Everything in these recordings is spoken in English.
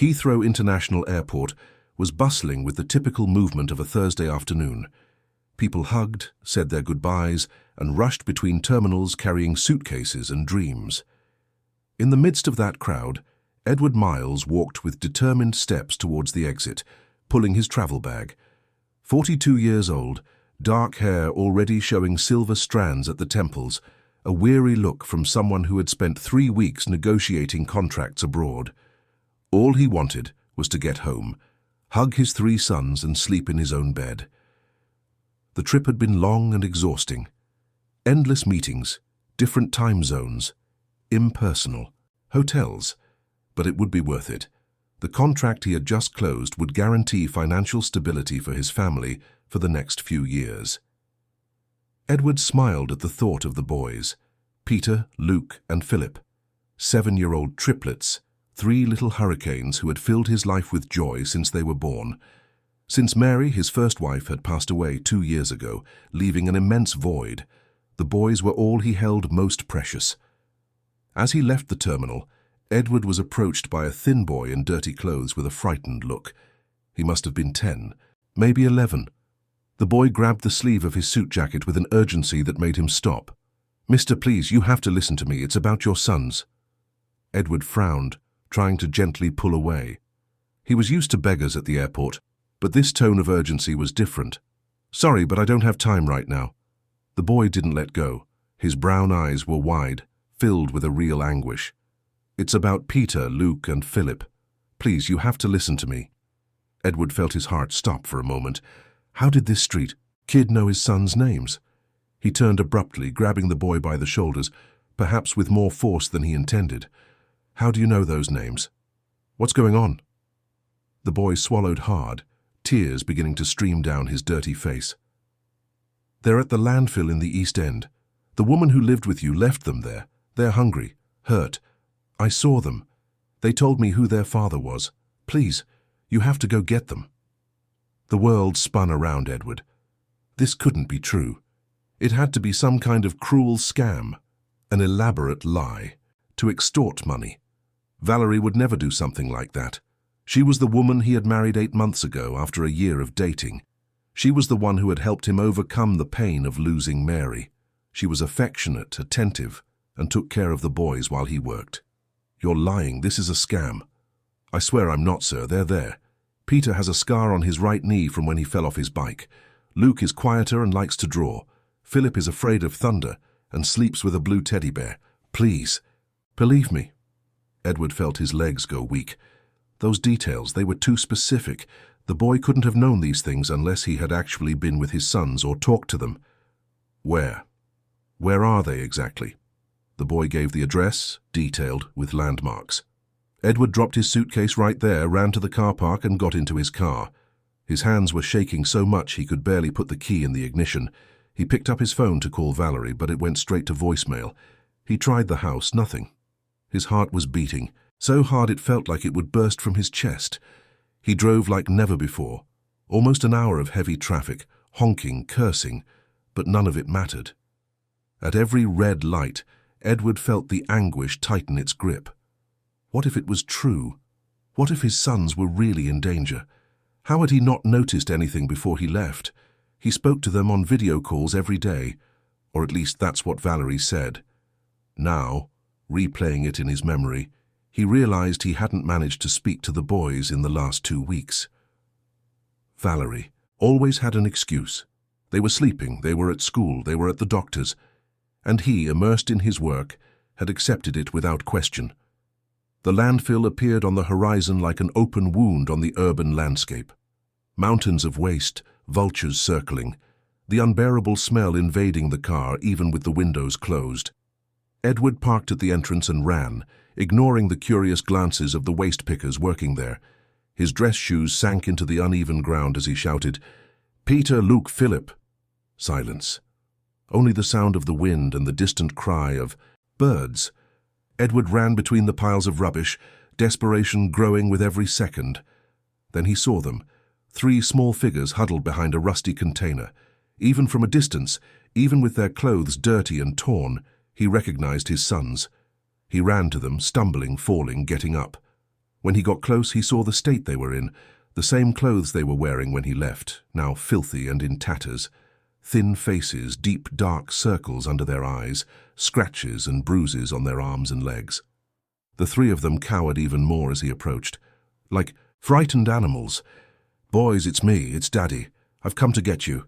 Heathrow International Airport was bustling with the typical movement of a Thursday afternoon. People hugged, said their goodbyes, and rushed between terminals carrying suitcases and dreams. In the midst of that crowd, Edward Miles walked with determined steps towards the exit, pulling his travel bag. 42 years old, dark hair already showing silver strands at the temples, a weary look from someone who had spent 3 weeks negotiating contracts abroad. All he wanted was to get home, hug his 3 sons and sleep in his own bed. The trip had been long and exhausting. Endless meetings, different time zones, impersonal, hotels, but it would be worth it. The contract he had just closed would guarantee financial stability for his family for the next few years. Edward smiled at the thought of the boys, Peter, Luke, and Philip, 7-year-old triplets, 3 little hurricanes who had filled his life with joy since they were born. Since Mary, his first wife, had passed away 2 years ago, leaving an immense void, the boys were all he held most precious. As he left the terminal, Edward was approached by a thin boy in dirty clothes with a frightened look. He must have been 10, maybe 11. The boy grabbed the sleeve of his suit jacket with an urgency that made him stop. "Mister, please, you have to listen to me. It's about your sons." Edward frowned, trying to gently pull away. He was used to beggars at the airport, but this tone of urgency was different. "Sorry, but I don't have time right now." The boy didn't let go. His brown eyes were wide, filled with a real anguish. "It's about Peter, Luke, and Philip. Please, you have to listen to me." Edward felt his heart stop for a moment. How did this street kid know his sons' names? He turned abruptly, grabbing the boy by the shoulders, perhaps with more force than he intended. "How do you know those names? What's going on?" The boy swallowed hard, tears beginning to stream down his dirty face. "They're at the landfill in the East End. The woman who lived with you left them there. They're hungry, hurt. I saw them. They told me who their father was. Please, you have to go get them." The world spun around Edward. This couldn't be true. It had to be some kind of cruel scam, an elaborate lie, to extort money. Valerie would never do something like that. She was the woman he had married 8 months ago after a year of dating. She was the one who had helped him overcome the pain of losing Mary. She was affectionate, attentive, and took care of the boys while he worked. "You're lying. This is a scam." "I swear I'm not, sir. They're there. Peter has a scar on his right knee from when he fell off his bike. Luke is quieter and likes to draw. Philip is afraid of thunder and sleeps with a blue teddy bear. Please, believe me." Edward felt his legs go weak. Those details, they were too specific. The boy couldn't have known these things unless he had actually been with his sons or talked to them. Where? Where are they exactly? The boy gave the address, detailed, with landmarks. Edward dropped his suitcase right there, ran to the car park and got into his car. His hands were shaking so much he could barely put the key in the ignition. He picked up his phone to call Valerie, but it went straight to voicemail. He tried the house, nothing. His heart was beating, so hard it felt like it would burst from his chest. He drove like never before, almost an hour of heavy traffic, honking, cursing, but none of it mattered. At every red light, Edward felt the anguish tighten its grip. What if it was true? What if his sons were really in danger? How had he not noticed anything before he left? He spoke to them on video calls every day, or at least that's what Valerie said. Now, replaying it in his memory, he realized he hadn't managed to speak to the boys in the last 2 weeks. Valerie always had an excuse. They were sleeping, they were at school, they were at the doctor's, and he, immersed in his work, had accepted it without question. The landfill appeared on the horizon like an open wound on the urban landscape. Mountains of waste, vultures circling, the unbearable smell invading the car even with the windows closed. Edward parked at the entrance and ran, ignoring the curious glances of the waste pickers working there. His dress shoes sank into the uneven ground as he shouted, "Peter, Luke, Philip." Silence. Only the sound of the wind and the distant cry of birds. Edward ran between the piles of rubbish, desperation growing with every second. Then he saw them, 3 small figures huddled behind a rusty container. Even from a distance, even with their clothes dirty and torn, he recognized his sons. He ran to them, stumbling, falling, getting up. When he got close, he saw the state they were in, the same clothes they were wearing when he left, now filthy and in tatters. Thin faces, deep dark circles under their eyes, scratches and bruises on their arms and legs. The three of them cowered even more as he approached, like frightened animals. "Boys, it's me, it's Daddy. I've come to get you."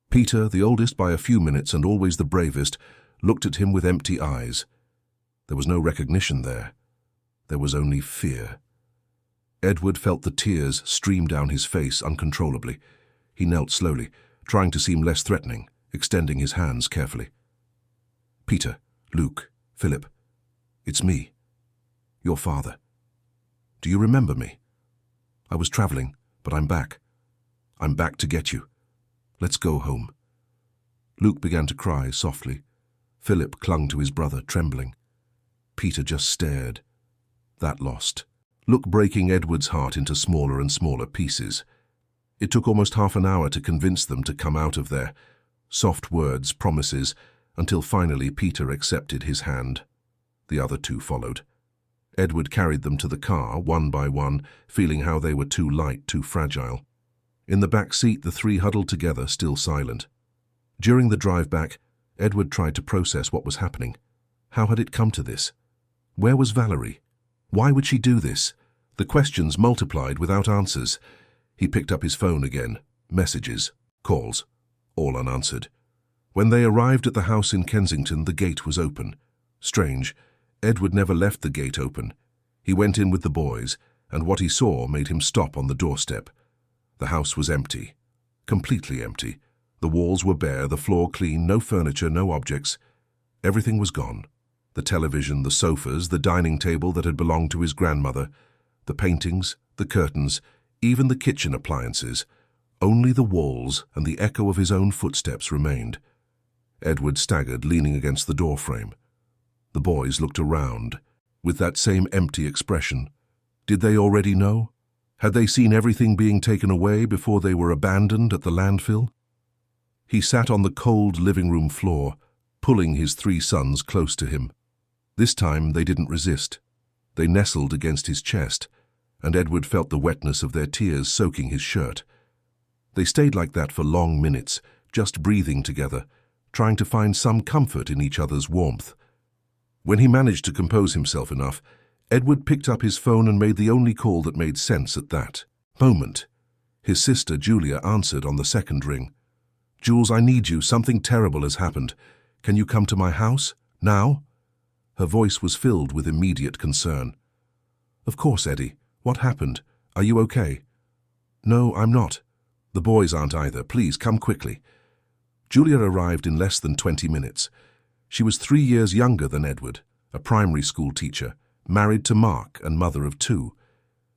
Peter, the oldest by a few minutes and always the bravest, looked at him with empty eyes. There was no recognition there. There was only fear. Edward felt the tears stream down his face uncontrollably. He knelt slowly, trying to seem less threatening, extending his hands carefully. "Peter, Luke, Philip, it's me, your father. Do you remember me? I was traveling, but I'm back. I'm back to get you. Let's go home." Luke began to cry softly. Philip clung to his brother, trembling. Peter just stared. That lost. Luke breaking Edward's heart into smaller and smaller pieces. It took almost half an hour to convince them to come out of there. Soft words, promises, until finally Peter accepted his hand. The other two followed. Edward carried them to the car, one by one, feeling how they were too light, too fragile. In the back seat, the three huddled together, still silent. During the drive back, Edward tried to process what was happening. How had it come to this? Where was Valerie? Why would she do this? The questions multiplied without answers. He picked up his phone again. Messages, calls, all unanswered. When they arrived at the house in Kensington, the gate was open. Strange, Edward never left the gate open. He went in with the boys, and what he saw made him stop on the doorstep. The house was empty, completely empty. The walls were bare, the floor clean, no furniture, no objects. Everything was gone. The television, the sofas, the dining table that had belonged to his grandmother, the paintings, the curtains, even the kitchen appliances. Only the walls and the echo of his own footsteps remained. Edward staggered, leaning against the doorframe. The boys looked around, with that same empty expression. Did they already know? Had they seen everything being taken away before they were abandoned at the landfill? He sat on the cold living room floor, pulling his three sons close to him. This time they didn't resist. They nestled against his chest, and Edward felt the wetness of their tears soaking his shirt. They stayed like that for long minutes, just breathing together, trying to find some comfort in each other's warmth. When he managed to compose himself enough, Edward picked up his phone and made the only call that made sense at that moment. His sister, Julia, answered on the second ring. "Jules, I need you. Something terrible has happened. Can you come to my house? Now?" Her voice was filled with immediate concern. "Of course, Eddie. What happened? Are you okay?" "No, I'm not. The boys aren't either. Please, come quickly." Julia arrived in less than 20 minutes. She was 3 years younger than Edward, a primary school teacher, married to Mark and mother of 2.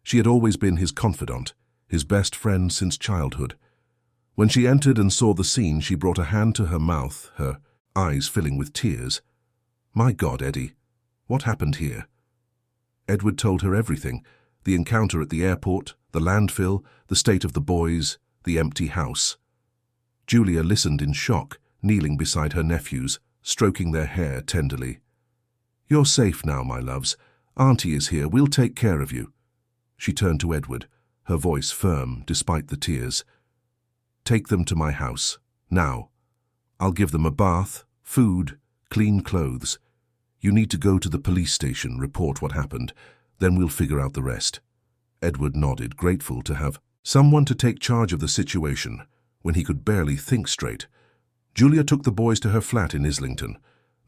She had always been his confidant, his best friend since childhood. When she entered and saw the scene, she brought a hand to her mouth, her eyes filling with tears. "My God, Eddie, what happened here?" Edward told her everything, the encounter at the airport, the landfill, the state of the boys, the empty house. Julia listened in shock, kneeling beside her nephews, stroking their hair tenderly. "You're safe now, my loves. Auntie is here. We'll take care of you." She turned to Edward, her voice firm despite the tears. "Take them to my house, now. I'll give them a bath, food, clean clothes. You need to go to the police station, report what happened. Then we'll figure out the rest." Edward nodded, grateful to have someone to take charge of the situation when he could barely think straight. Julia took the boys to her flat in Islington.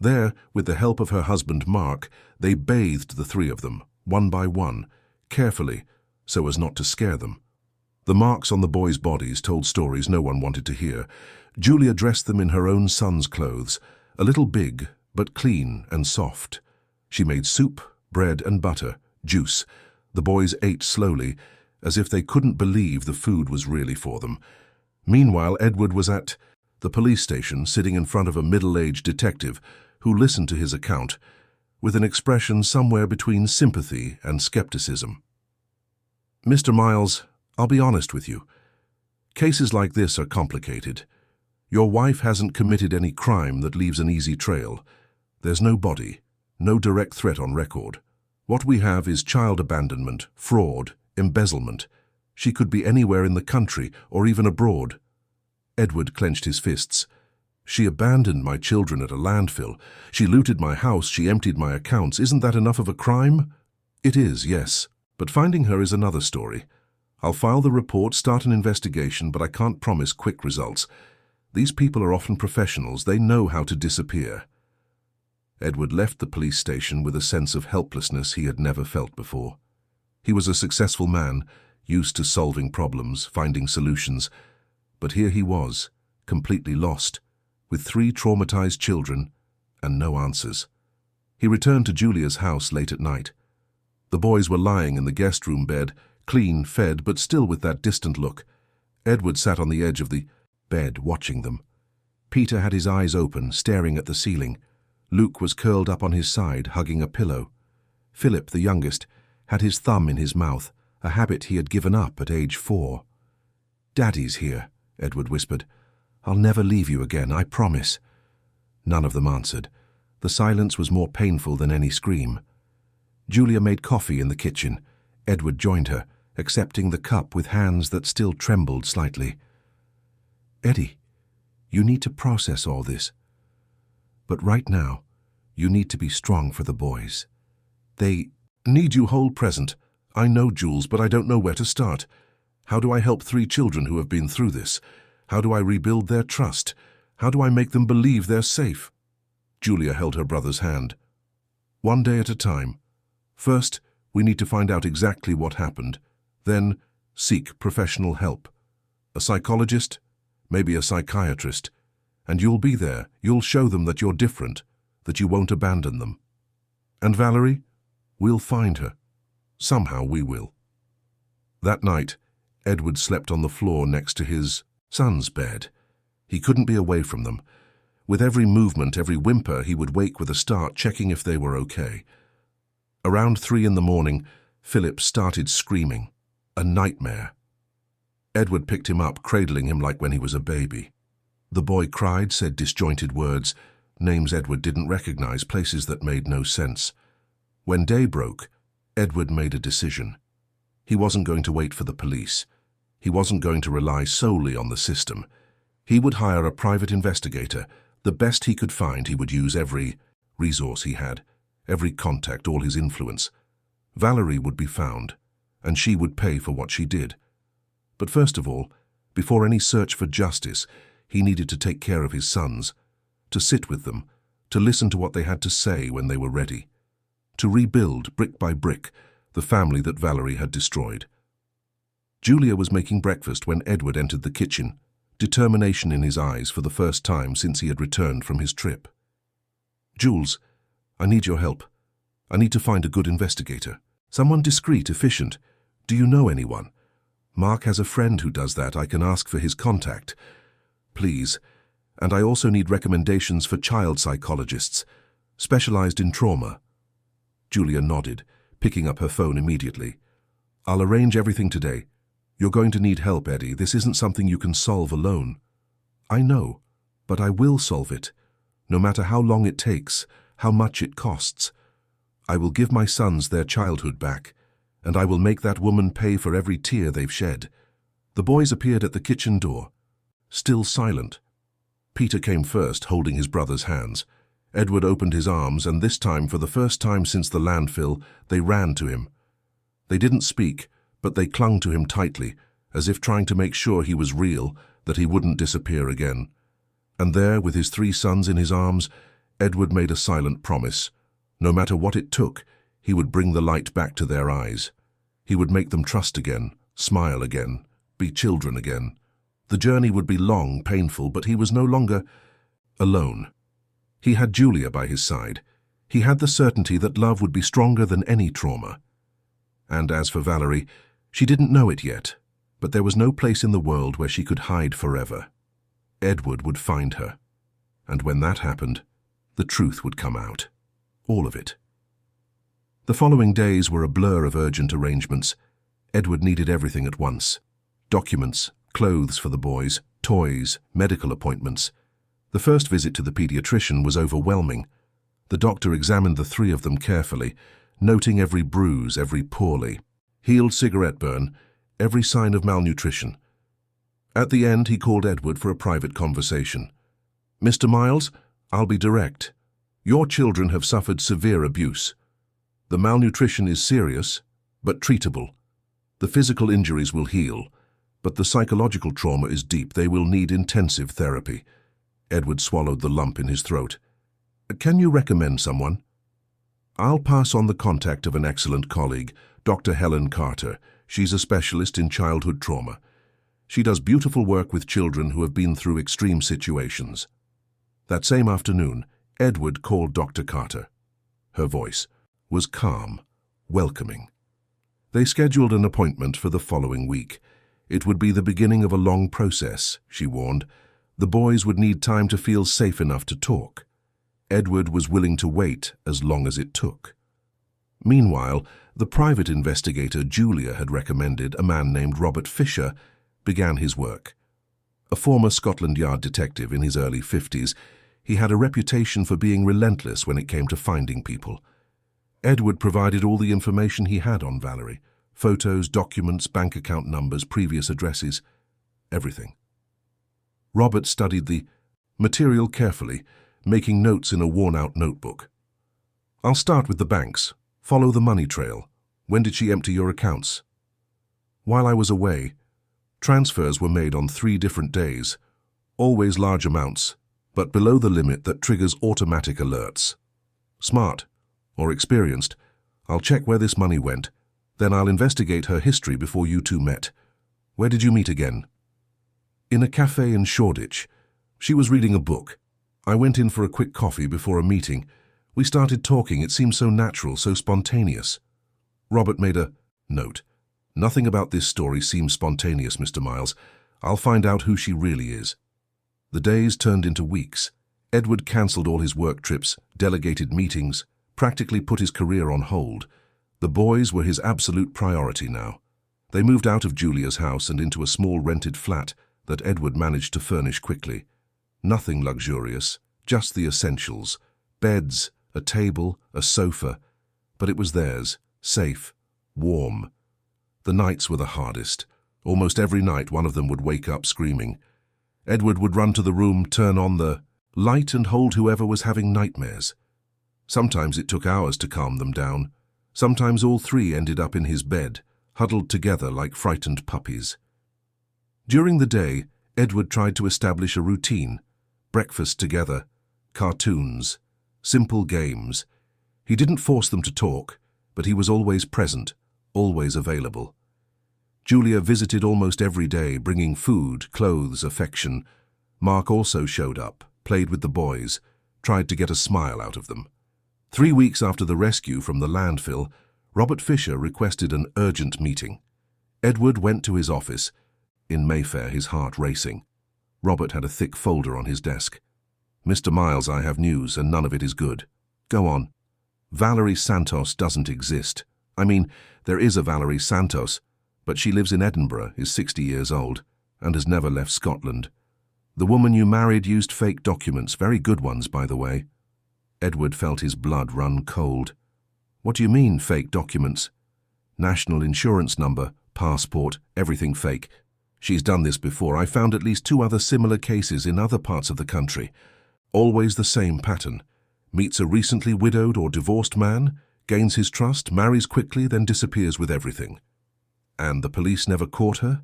There, with the help of her husband Mark, they bathed the 3 of them, one by one, carefully, so as not to scare them. The marks on the boys' bodies told stories no one wanted to hear. Julia dressed them in her own son's clothes, a little big, but clean and soft. She made soup, bread and butter, juice. The boys ate slowly, as if they couldn't believe the food was really for them. Meanwhile, Edward was at the police station, sitting in front of a middle-aged detective who listened to his account with an expression somewhere between sympathy and skepticism. "Mr. Miles, I'll be honest with you. Cases like this are complicated. Your wife hasn't committed any crime that leaves an easy trail. There's no body, no direct threat on record. What we have is child abandonment, fraud, embezzlement. She could be anywhere in the country or even abroad. Edward clenched his fists. She abandoned my children at a landfill. She looted my house. She emptied my accounts. Isn't that enough of a crime? It is, yes. But finding her is another story. I'll file the report, start an investigation, but I can't promise quick results. These people are often professionals. They know how to disappear. Edward left the police station with a sense of helplessness he had never felt before. He was a successful man, used to solving problems, finding solutions. But here he was, completely lost, with 3 traumatized children and no answers. He returned to Julia's house late at night. The boys were lying in the guest room bed, clean, fed, but still with that distant look. Edward sat on the edge of the bed, watching them. Peter had his eyes open, staring at the ceiling. Luke was curled up on his side, hugging a pillow. Philip, the youngest, had his thumb in his mouth, a habit he had given up at age 4. "Daddy's here," Edward whispered. "I'll never leave you again, I promise." None of them answered. The silence was more painful than any scream. Julia made coffee in the kitchen. Edward joined her, accepting the cup with hands that still trembled slightly. "Eddie, you need to process all this. But right now, you need to be strong for the boys. They need you whole present. I know, Jules, but I don't know where to start. How do I help 3 children who have been through this? How do I rebuild their trust? How do I make them believe they're safe?" Julia held her brother's hand. "One day at a time. First, we need to find out exactly what happened. Then, seek professional help. A psychologist, maybe a psychiatrist. And you'll be there. You'll show them that you're different, that you won't abandon them. And Valerie, we'll find her. Somehow we will." That night, Edward slept on the floor next to his son's bed. He couldn't be away from them. With every movement, every whimper, he would wake with a start, checking if they were okay. Around 3 in the morning, Philip started screaming. A nightmare. Edward picked him up, cradling him like when he was a baby. The boy cried, said disjointed words, names Edward didn't recognize, places that made no sense. When day broke, Edward made a decision. He wasn't going to wait for the police. He wasn't going to rely solely on the system. He would hire a private investigator. The best he could find. He would use every resource he had, every contact, all his influence. Valerie would be found, and she would pay for what she did. But first of all, before any search for justice, he needed to take care of his sons, to sit with them, to listen to what they had to say when they were ready, to rebuild, brick by brick, the family that Valerie had destroyed. Julia was making breakfast when Edward entered the kitchen, determination in his eyes for the first time since he had returned from his trip. "Jules, I need your help. I need to find a good investigator. Someone discreet, efficient. Do you know anyone? Mark has a friend who does that. I can ask for his contact. Please. And I also need recommendations for child psychologists, specialized in trauma." Julia nodded, picking up her phone immediately. "I'll arrange everything today. You're going to need help, Eddie. This isn't something you can solve alone." "I know, but I will solve it, no matter how long it takes, how much it costs. I will give my sons their childhood back, and I will make that woman pay for every tear they've shed." The boys appeared at the kitchen door, still silent. Peter came first, holding his brother's hands. Edward opened his arms, and this time, for the first time since the landfill, they ran to him. They didn't speak, but they clung to him tightly, as if trying to make sure he was real, that he wouldn't disappear again. And there, with his 3 sons in his arms, Edward made a silent promise. No matter what it took, he would bring the light back to their eyes. He would make them trust again, smile again, be children again. The journey would be long, painful, but he was no longer alone. He had Julia by his side. He had the certainty that love would be stronger than any trauma. And as for Valerie, she didn't know it yet, but there was no place in the world where she could hide forever. Edward would find her. And when that happened, the truth would come out. All of it. The following days were a blur of urgent arrangements. Edward needed everything at once. Documents, clothes for the boys, toys, medical appointments. The first visit to the pediatrician was overwhelming. The doctor examined the 3 of them carefully, noting every bruise, every poorly healed cigarette burn, every sign of malnutrition. At the end, he called Edward for a private conversation. "Mr. Miles, I'll be direct. Your children have suffered severe abuse. The malnutrition is serious, but treatable. The physical injuries will heal, but the psychological trauma is deep. They will need intensive therapy." Edward swallowed the lump in his throat. "Can you recommend someone?" "I'll pass on the contact of an excellent colleague, Dr. Helen Carter. She's a specialist in childhood trauma. She does beautiful work with children who have been through extreme situations." That same afternoon, Edward called Dr. Carter. Her voice was calm, welcoming. They scheduled an appointment for the following week. It would be the beginning of a long process, she warned. The boys would need time to feel safe enough to talk. Edward was willing to wait as long as it took. Meanwhile, the private investigator Julia had recommended, a man named Robert Fisher, began his work. A former Scotland Yard detective in his early 50s, he had a reputation for being relentless when it came to finding people. Edward provided all the information he had on Valerie: photos, documents, bank account numbers, previous addresses, everything. Robert studied the material carefully, making notes in a worn-out notebook. "I'll start with the banks. Follow the money trail. When did she empty your accounts?" "While I was away. Transfers were made on 3 different days, always large amounts, but below the limit that triggers automatic alerts. Smart, or experienced. I'll check where this money went. Then I'll investigate her history before you two met. Where did you meet again?" "In a cafe in Shoreditch. She was reading a book. I went in for a quick coffee before a meeting. We started talking. It seemed so natural, so spontaneous." Robert made a note. "Nothing about this story seems spontaneous, Mr. Miles. I'll find out who she really is." The days turned into weeks. Edward cancelled all his work trips, delegated meetings, practically put his career on hold. The boys were his absolute priority now. They moved out of Julia's house and into a small rented flat that Edward managed to furnish quickly. Nothing luxurious, just the essentials: beds, a table, a sofa. But it was theirs, safe, warm. The nights were the hardest. Almost every night one of them would wake up screaming. Edward would run to the room, turn on the light and hold whoever was having nightmares. Sometimes it took hours to calm them down. Sometimes all 3 ended up in his bed, huddled together like frightened puppies. During the day, Edward tried to establish a routine: breakfast together, cartoons, simple games. He didn't force them to talk, but he was always present, always available. Julia visited almost every day, bringing food, clothes, affection. Mark also showed up, played with the boys, tried to get a smile out of them. 3 weeks after the rescue from the landfill, Robert Fisher requested an urgent meeting. Edward went to his office, in Mayfair, his heart racing. Robert had a thick folder on his desk. "Mr. Miles, I have news, and none of it is good." "Go on." "Valerie Santos doesn't exist. I mean, there is a Valerie Santos, but she lives in Edinburgh, is 60 years old, and has never left Scotland. The woman you married used fake documents, very good ones, by the way." Edward felt his blood run cold. "What do you mean, fake documents?" "National insurance number, passport, everything fake. She's done this before. I found at least 2 other similar cases in other parts of the country. Always the same pattern. Meets a recently widowed or divorced man, gains his trust, marries quickly, then disappears with everything." "And the police never caught her?"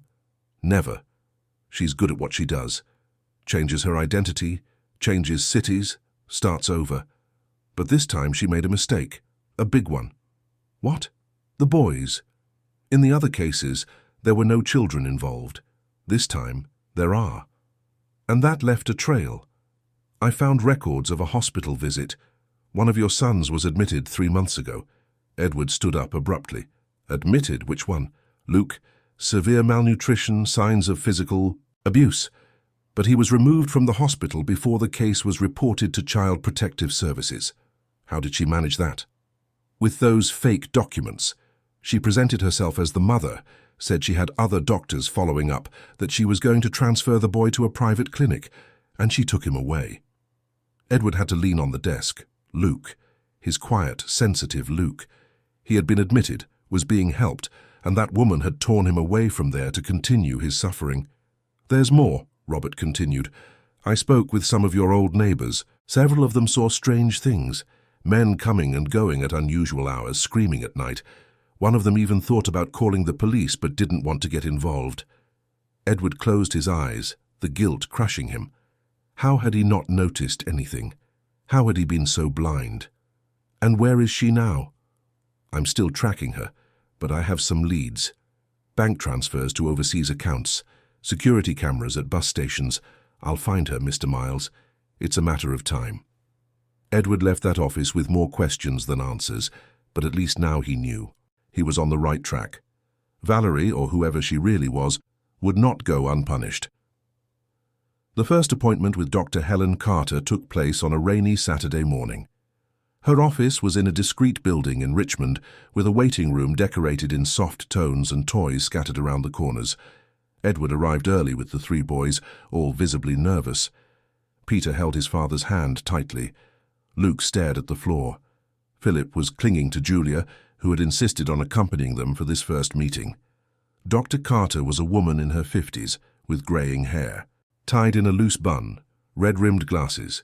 "Never. She's good at what she does. Changes her identity, changes cities, starts over. But this time she made a mistake, a big one." "What?" "The boys. In the other cases, there were no children involved. This time, there are. And that left a trail. I found records of a hospital visit. One of your sons was admitted 3 months ago." Edward stood up abruptly. "Admitted? Which one?" "Luke. Severe malnutrition, signs of physical abuse. But he was removed from the hospital before the case was reported to Child Protective Services." "How did she manage that?" "With those fake documents. She presented herself as the mother, said she had other doctors following up, that she was going to transfer the boy to a private clinic, and she took him away." Edward had to lean on the desk. Luke. His quiet, sensitive Luke. He had been admitted, was being helped, and that woman had torn him away from there to continue his suffering. "There's more," Robert continued. "I spoke with some of your old neighbors. Several of them saw strange things. Men coming and going at unusual hours, screaming at night. One of them even thought about calling the police but didn't want to get involved." Edward closed his eyes, the guilt crushing him. How had he not noticed anything? How had he been so blind? "And where is she now?" "I'm still tracking her, but I have some leads. Bank transfers to overseas accounts, security cameras at bus stations. I'll find her, Mr. Miles. It's a matter of time." Edward left that office with more questions than answers, but at least now he knew. He was on the right track. Valerie, or whoever she really was, would not go unpunished. The first appointment with Dr. Helen Carter took place on a rainy Saturday morning. Her office was in a discreet building in Richmond, with a waiting room decorated in soft tones and toys scattered around the corners. Edward arrived early with the three boys, all visibly nervous. Peter held his father's hand tightly. Luke stared at the floor. Philip was clinging to Julia, who had insisted on accompanying them for this first meeting. Dr. Carter was a woman in her 50s, with greying hair, tied in a loose bun, red-rimmed glasses,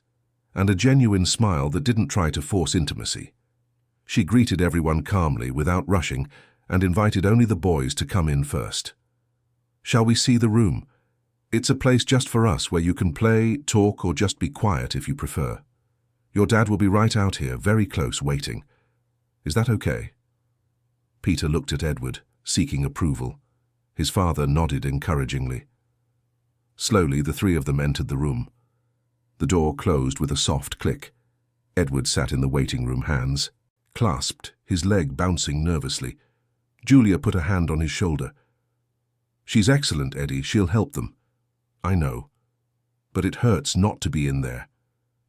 and a genuine smile that didn't try to force intimacy. She greeted everyone calmly, without rushing, and invited only the boys to come in first. "Shall we see the room? It's a place just for us, where you can play, talk, or just be quiet if you prefer. Your dad will be right out here, very close, waiting. Is that okay?" Peter looked at Edward, seeking approval. His father nodded encouragingly. Slowly, the three of them entered the room. The door closed with a soft click. Edward sat in the waiting room, hands clasped, his leg bouncing nervously. Julia put a hand on his shoulder. "She's excellent, Eddie. She'll help them." "I know. But it hurts not to be in there,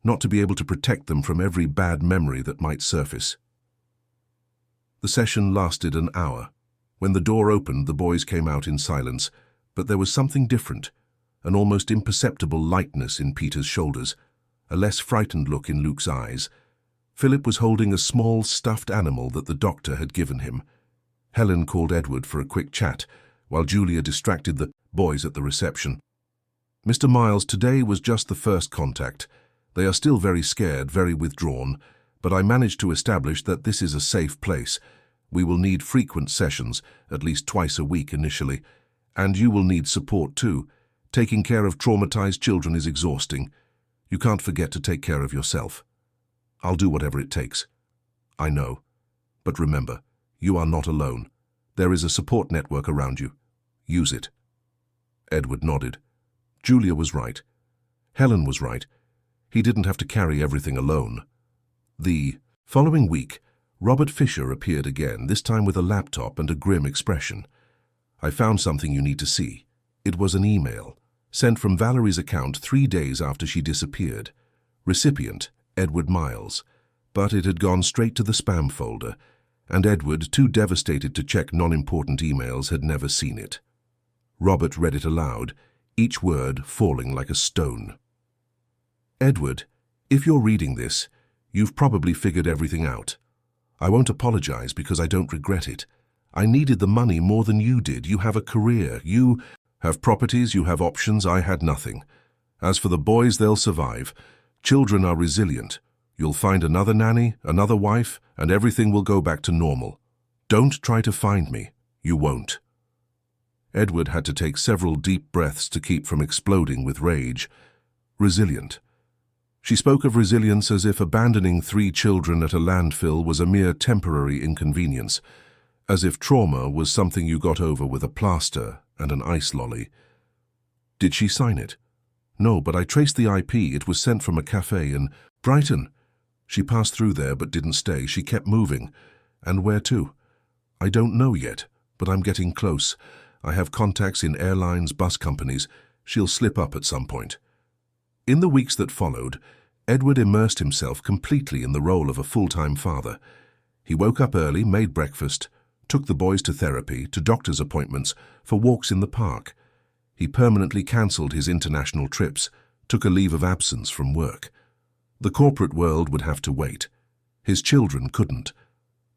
not to be able to protect them from every bad memory that might surface." The session lasted an hour. When the door opened, the boys came out in silence, but there was something different, an almost imperceptible lightness in Peter's shoulders, a less frightened look in Luke's eyes. Philip was holding a small stuffed animal that the doctor had given him. Helen called Edward for a quick chat, while Julia distracted the boys at the reception. "Mr. Miles, today was just the first contact. They are still very scared, very withdrawn, but I managed to establish that this is a safe place. We will need frequent sessions, at least twice a week initially, and you will need support too. Taking care of traumatized children is exhausting. You can't forget to take care of yourself. I'll do whatever it takes." "I know. But remember, you are not alone. There is a support network around you. Use it." Edward nodded. Julia was right. Helen was right. He didn't have to carry everything alone. The following week, Robert Fisher appeared again, this time with a laptop and a grim expression. "I found something you need to see." It was an email, sent from Valerie's account 3 days after she disappeared. Recipient, Edward Miles. But it had gone straight to the spam folder, and Edward, too devastated to check non-important emails, had never seen it. Robert read it aloud, each word falling like a stone. "Edward, if you're reading this, you've probably figured everything out. I won't apologize because I don't regret it. I needed the money more than you did. You have a career. You have properties. You have options. I had nothing. As for the boys, they'll survive. Children are resilient. You'll find another nanny, another wife, and everything will go back to normal. Don't try to find me. You won't." Edward had to take several deep breaths to keep from exploding with rage. Resilient. She spoke of resilience as if abandoning 3 children at a landfill was a mere temporary inconvenience, as if trauma was something you got over with a plaster and an ice lolly. "Did she sign it?" "No, but I traced the IP. It was sent from a cafe in Brighton." "She passed through there but didn't stay. She kept moving." "And where to?" "I don't know yet, but I'm getting close. I have contacts in airlines, bus companies. She'll slip up at some point." In the weeks that followed, Edward immersed himself completely in the role of a full-time father. He woke up early, made breakfast, took the boys to therapy, to doctor's appointments, for walks in the park. He permanently cancelled his international trips, took a leave of absence from work. The corporate world would have to wait. His children couldn't.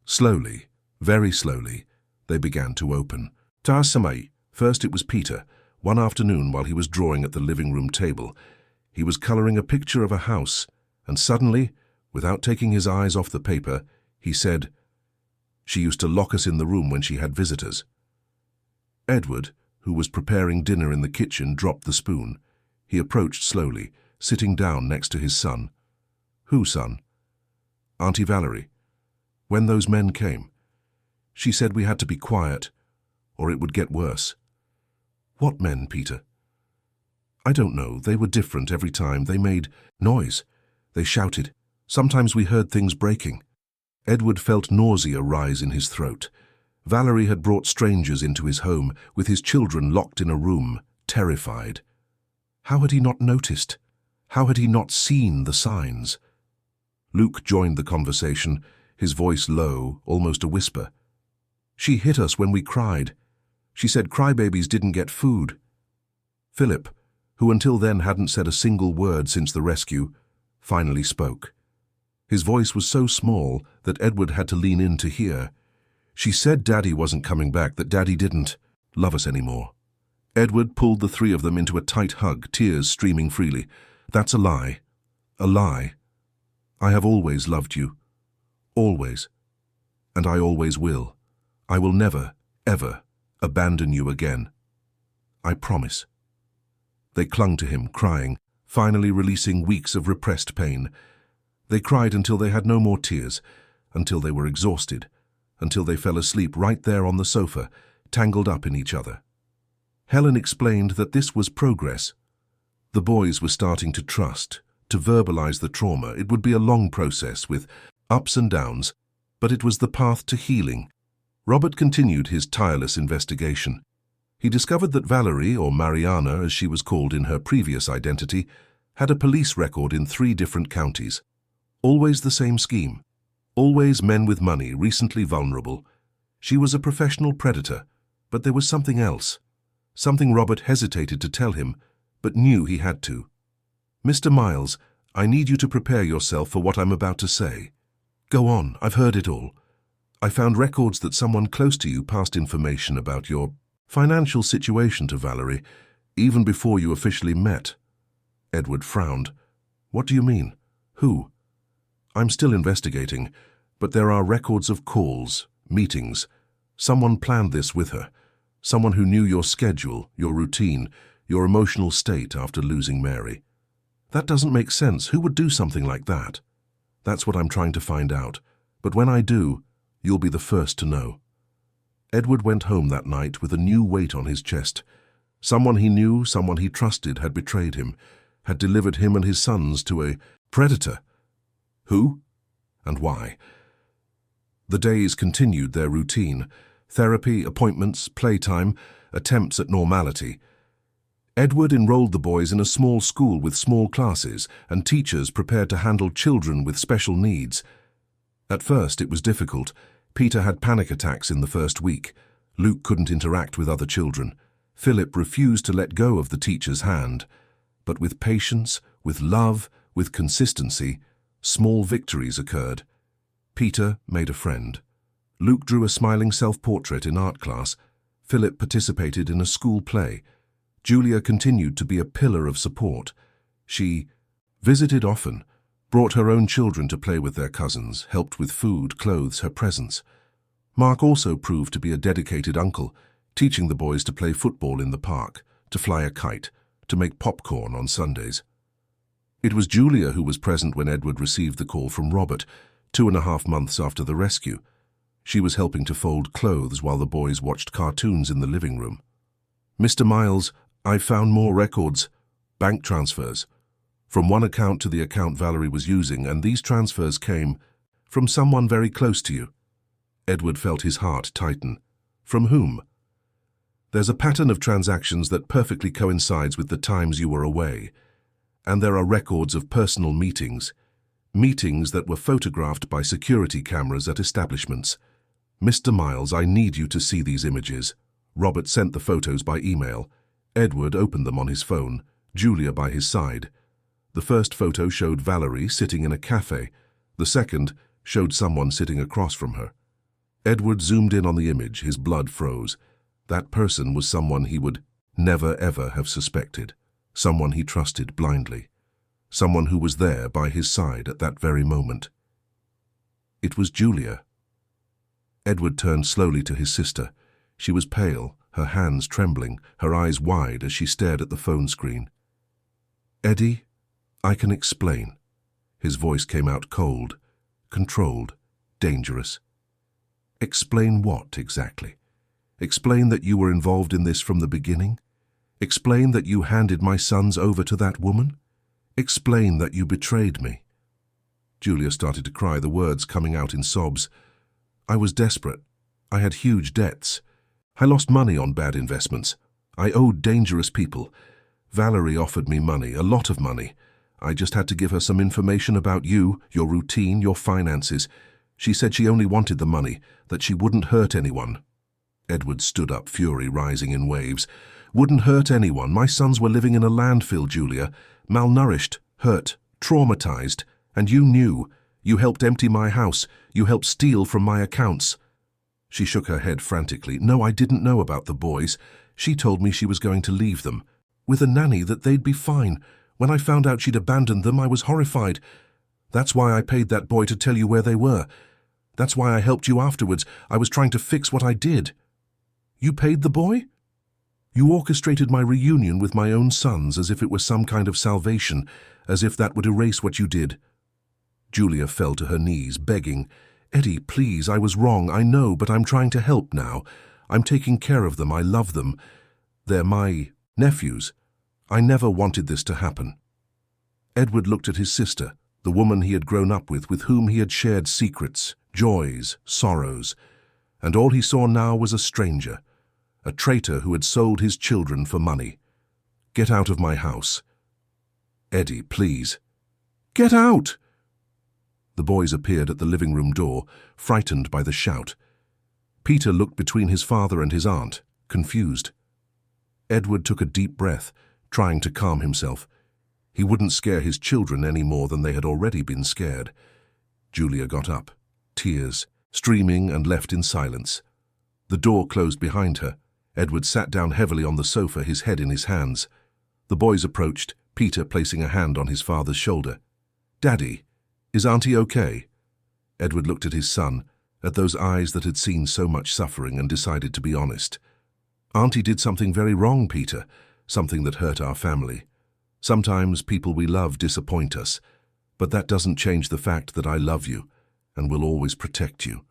Slowly, Very slowly, they began to open. Tasamai. First it was Peter. One afternoon while he was drawing at the living room table, he was coloring a picture of a house, and suddenly, without taking his eyes off the paper, he said, "She used to lock us in the room when she had visitors." Edward, who was preparing dinner in the kitchen, dropped the spoon. He approached slowly, sitting down next to his son. "Who, son?" "Auntie Valerie. When those men came. She said we had to be quiet, or it would get worse." "What men, Peter?" "I don't know. They were different every time. They made noise. They shouted. Sometimes we heard things breaking." Edward felt nausea rise in his throat. Valerie had brought strangers into his home, with his children locked in a room, terrified. How had he not noticed? How had he not seen the signs? Luke joined the conversation, his voice low, almost a whisper. "She hit us when we cried. She said crybabies didn't get food." Philip, who until then hadn't said a single word since the rescue, finally spoke. His voice was so small that Edward had to lean in to hear. "She said Daddy wasn't coming back, that Daddy didn't love us anymore." Edward pulled the three of them into a tight hug, tears streaming freely. "That's a lie. A lie. I have always loved you. Always. And I always will. I will never, ever abandon you again. I promise." They clung to him, crying, finally releasing weeks of repressed pain. They cried until they had no more tears, until they were exhausted, until they fell asleep right there on the sofa, tangled up in each other. Helen explained that this was progress. The boys were starting to trust, to verbalize the trauma. It would be a long process with ups and downs, but it was the path to healing. Robert continued his tireless investigation. He discovered that Valerie, or Mariana as she was called in her previous identity, had a police record in 3 different counties. Always the same scheme. Always men with money, recently vulnerable. She was a professional predator, but there was something else. Something Robert hesitated to tell him, but knew he had to. "Mr. Miles, I need you to prepare yourself for what I'm about to say." "Go on, I've heard it all." "I found records that someone close to you passed information about your financial situation to Valerie, even before you officially met." Edward frowned. "What do you mean? Who?" "I'm still investigating, but there are records of calls, meetings. Someone planned this with her. Someone who knew your schedule, your routine, your emotional state after losing Mary." "That doesn't make sense. Who would do something like that?" "That's what I'm trying to find out. But when I do, you'll be the first to know." Edward went home that night with a new weight on his chest. Someone he knew, someone he trusted, had betrayed him, had delivered him and his sons to a predator. Who? And why? The days continued their routine. Therapy, appointments, playtime, attempts at normality. Edward enrolled the boys in a small school with small classes and teachers prepared to handle children with special needs. At first it was difficult. Peter had panic attacks in the first week. Luke couldn't interact with other children. Philip refused to let go of the teacher's hand. But with patience, with love, with consistency, small victories occurred. Peter made a friend. Luke drew a smiling self-portrait in art class. Philip participated in a school play. Julia continued to be a pillar of support. She visited often, brought her own children to play with their cousins, helped with food, clothes, her presence. Mark also proved to be a dedicated uncle, teaching the boys to play football in the park, to fly a kite, to make popcorn on Sundays. It was Julia who was present when Edward received the call from Robert, 2.5 months after the rescue. She was helping to fold clothes while the boys watched cartoons in the living room. "Mr. Miles, I've found more records. Bank transfers. From one account to the account Valerie was using, and these transfers came from someone very close to you." Edward felt his heart tighten. "From whom?" "There's a pattern of transactions that perfectly coincides with the times you were away. And there are records of personal meetings. Meetings that were photographed by security cameras at establishments. Mr. Miles, I need you to see these images." Robert sent the photos by email. Edward opened them on his phone, Julia by his side. The first photo showed Valerie sitting in a cafe. The second showed someone sitting across from her. Edward zoomed in on the image, his blood froze. That person was someone he would never ever have suspected, someone he trusted blindly, someone who was there by his side at that very moment. It was Julia. Edward turned slowly to his sister. She was pale, her hands trembling, her eyes wide as she stared at the phone screen. "Eddie, I can explain." His voice came out cold, controlled, dangerous. "Explain what, exactly? Explain that you were involved in this from the beginning? Explain that you handed my sons over to that woman? Explain that you betrayed me." Julia started to cry, the words coming out in sobs. "I was desperate. I had huge debts. I lost money on bad investments. I owed dangerous people. Valerie offered me money, a lot of money. I just had to give her some information about you, your routine, your finances. She said she only wanted the money, that she wouldn't hurt anyone." Edward stood up, fury rising in waves. "Wouldn't hurt anyone? My sons were living in a landfill, Julia. Malnourished, hurt, traumatized. And you knew. You helped empty my house. You helped steal from my accounts." She shook her head frantically. "No, I didn't know about the boys. She told me she was going to leave them. With a nanny, that they'd be fine. When I found out she'd abandoned them, I was horrified. That's why I paid that boy to tell you where they were. That's why I helped you afterwards. I was trying to fix what I did." "You paid the boy?" "You orchestrated my reunion with my own sons as if it was some kind of salvation, as if that would erase what you did." Julia fell to her knees, begging, "Eddie, please, I was wrong, I know, but I'm trying to help now. I'm taking care of them, I love them. They're my nephews. I never wanted this to happen." Edward looked at his sister, the woman he had grown up with whom he had shared secrets, joys, sorrows, and all he saw now was a stranger, a traitor who had sold his children for money. "Get out of my house." "Eddie, please." "Get out!" The boys appeared at the living room door, frightened by the shout. Peter looked between his father and his aunt, confused. Edward took a deep breath, trying to calm himself. He wouldn't scare his children any more than they had already been scared. Julia got up, tears streaming, and left in silence. The door closed behind her. Edward sat down heavily on the sofa, his head in his hands. The boys approached, Peter placing a hand on his father's shoulder. "Daddy, is Auntie okay?" Edward looked at his son, at those eyes that had seen so much suffering, and decided to be honest. "Auntie did something very wrong, Peter, something that hurt our family. Sometimes people we love disappoint us, but that doesn't change the fact that I love you and will always protect you."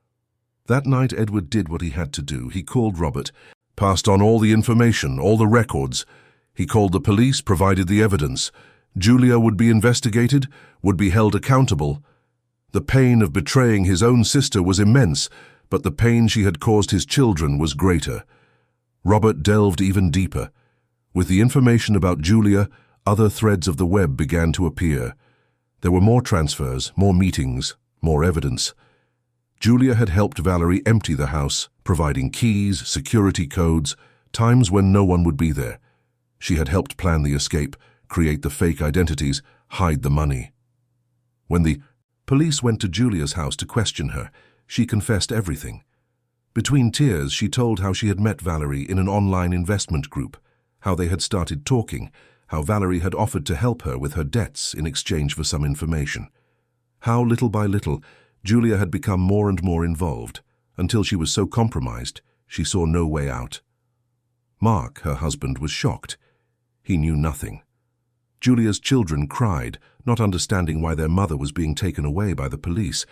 That night Edward did what he had to do. He called Robert, passed on all the information, all the records. He called the police, provided the evidence. Julia would be investigated, would be held accountable. The pain of betraying his own sister was immense, but the pain she had caused his children was greater. Robert delved even deeper. With the information about Julia, other threads of the web began to appear. There were more transfers, more meetings, more evidence. Julia had helped Valerie empty the house, providing keys, security codes, times when no one would be there. She had helped plan the escape, create the fake identities, hide the money. When the police went to Julia's house to question her, she confessed everything. Between tears, she told how she had met Valerie in an online investment group, how they had started talking, how Valerie had offered to help her with her debts in exchange for some information. How, little by little, Julia had become more and more involved, until she was so compromised she saw no way out. Mark, her husband, was shocked. He knew nothing. Julia's children cried, not understanding why their mother was being taken away by the police.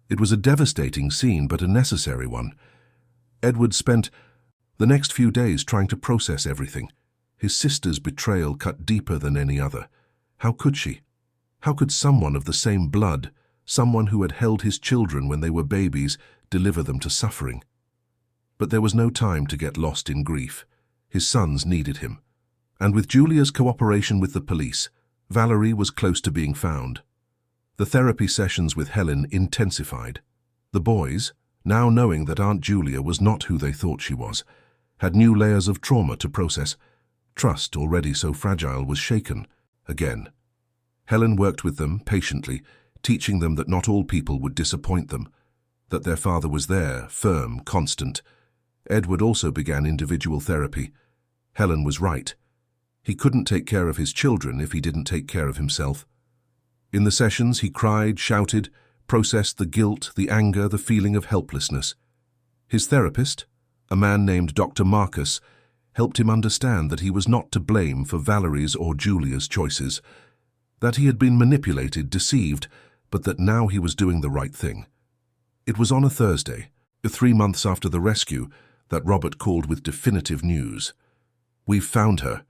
It was a devastating scene, but a necessary one. Edward spent the next few days trying to process everything. His sister's betrayal cut deeper than any other. How could she? How could someone of the same blood, someone who had held his children when they were babies, deliver them to suffering? But there was no time to get lost in grief. His sons needed him. And with Julia's cooperation with the police, Valerie was close to being found. The therapy sessions with Helen intensified. The boys, now knowing that Aunt Julia was not who they thought she was, had new layers of trauma to process. Trust, already so fragile, was shaken again. Helen worked with them patiently, teaching them that not all people would disappoint them. that their father was there, firm, constant. Edward also began individual therapy. Helen was right. He couldn't take care of his children if he didn't take care of himself. In the sessions, he cried, shouted, processed the guilt, the anger, the feeling of helplessness. His therapist, a man named Dr. Marcus, helped him understand that he was not to blame for Valerie's or Julia's choices, that he had been manipulated, deceived, but that now he was doing the right thing. It was on a Thursday, 3 months after the rescue, that Robert called with definitive news. "We've found her."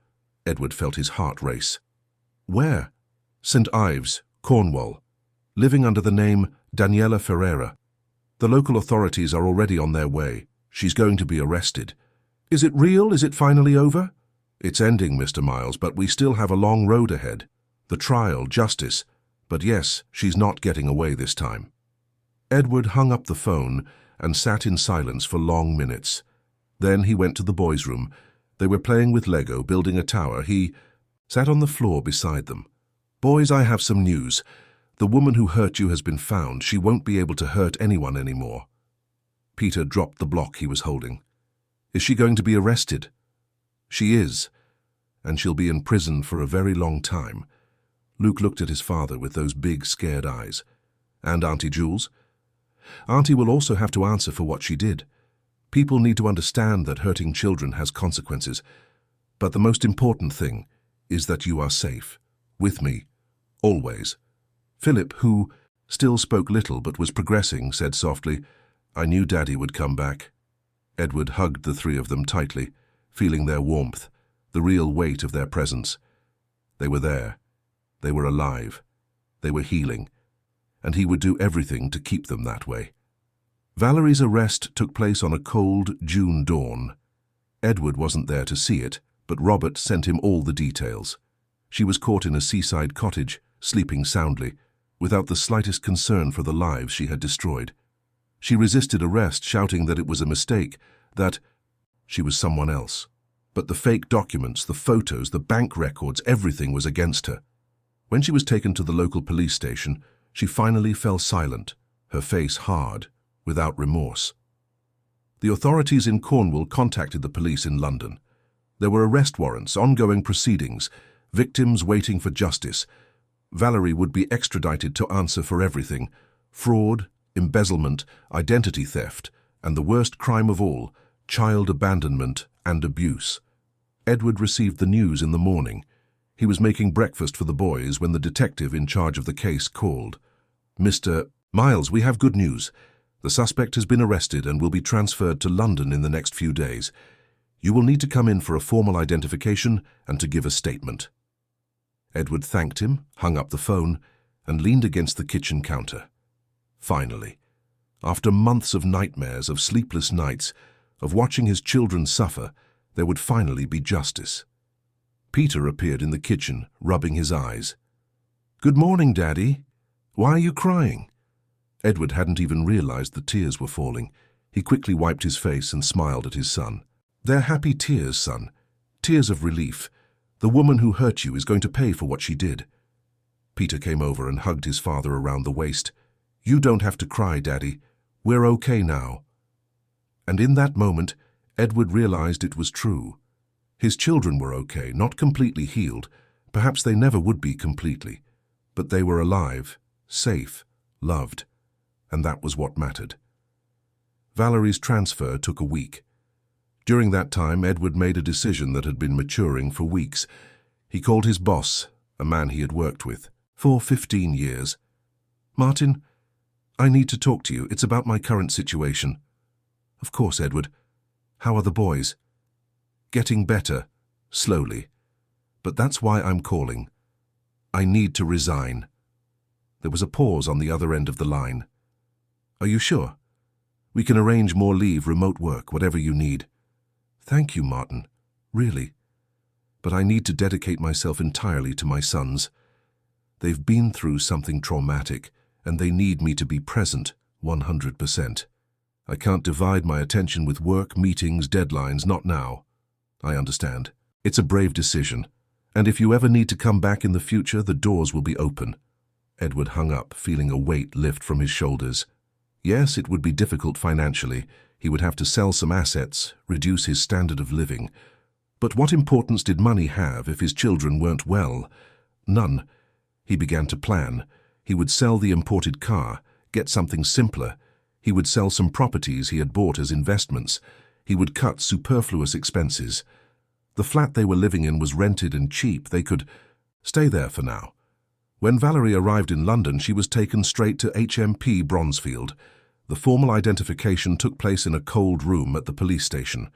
Edward felt his heart race. "Where?" "St. Ives, Cornwall, living under the name Daniela Ferreira. The local authorities are already on their way. She's going to be arrested." "Is it real? Is it finally over?" "It's ending, Mr. Miles, but we still have a long road ahead. The trial, justice. But yes, she's not getting away this time." Edward hung up the phone and sat in silence for long minutes. Then he went to the boys' room. They were playing with Lego, building a tower. He sat on the floor beside them. "Boys, I have some news. The woman who hurt you has been found. She won't be able to hurt anyone anymore." Peter dropped the block he was holding. "Is she going to be arrested?" "She is, and she'll be in prison for a very long time." Luke looked at his father with those big, scared eyes. "And Auntie Jules?" "Auntie will also have to answer for what she did. People need to understand that hurting children has consequences. But the most important thing is that you are safe. With me. Always." Philip, who still spoke little but was progressing, said softly, "I knew Daddy would come back." Edward hugged the three of them tightly, feeling their warmth, the real weight of their presence. They were there. They were alive. They were healing. And he would do everything to keep them that way. Valerie's arrest took place on a cold June dawn. Edward wasn't there to see it, but Robert sent him all the details. She was caught in a seaside cottage, sleeping soundly, without the slightest concern for the lives she had destroyed. She resisted arrest, shouting that it was a mistake, that she was someone else. But the fake documents, the photos, the bank records, everything was against her. When she was taken to the local police station, she finally fell silent, her face hard, without remorse. The authorities in Cornwall contacted the police in London. There were arrest warrants, ongoing proceedings, victims waiting for justice. Valerie would be extradited to answer for everything: fraud, embezzlement, identity theft, and the worst crime of all, child abandonment and abuse. Edward received the news in the morning. He was making breakfast for the boys when the detective in charge of the case called. "Mr. Miles, we have good news. The suspect has been arrested and will be transferred to London in the next few days. You will need to come in for a formal identification and to give a statement." Edward thanked him, hung up the phone, and leaned against the kitchen counter. Finally, after months of nightmares, of sleepless nights, of watching his children suffer, there would finally be justice. Peter appeared in the kitchen, rubbing his eyes. "Good morning, Daddy. Why are you crying?" Edward hadn't even realized the tears were falling. He quickly wiped his face and smiled at his son. "They're happy tears, son. Tears of relief. The woman who hurt you is going to pay for what she did." Peter came over and hugged his father around the waist. "You don't have to cry, Daddy. We're okay now." And in that moment, Edward realized it was true. His children were okay, not completely healed. Perhaps they never would be completely. But they were alive, safe, loved. And that was what mattered. Valerie's transfer took a week. During that time, Edward made a decision that had been maturing for weeks. He called his boss, a man he had worked with for 15 years. "Martin, I need to talk to you. It's about my current situation." "Of course, Edward. How are the boys?" "Getting better, slowly. But that's why I'm calling. I need to resign." There was a pause on the other end of the line. "Are you sure? We can arrange more leave, remote work, whatever you need." "Thank you, Martin. Really. But I need to dedicate myself entirely to my sons. They've been through something traumatic, and they need me to be present 100%. I can't divide my attention with work, meetings, deadlines, not now." "I understand. It's a brave decision. And if you ever need to come back in the future, the doors will be open." Edward hung up, feeling a weight lift from his shoulders. Yes, it would be difficult financially. He would have to sell some assets, reduce his standard of living. But what importance did money have if his children weren't well? None. He began to plan. He would sell the imported car, get something simpler. He would sell some properties he had bought as investments. He would cut superfluous expenses. The flat they were living in was rented and cheap. They could stay there for now. When Valerie arrived in London, she was taken straight to HMP Bronzefield. The formal identification took place in a cold room at the police station.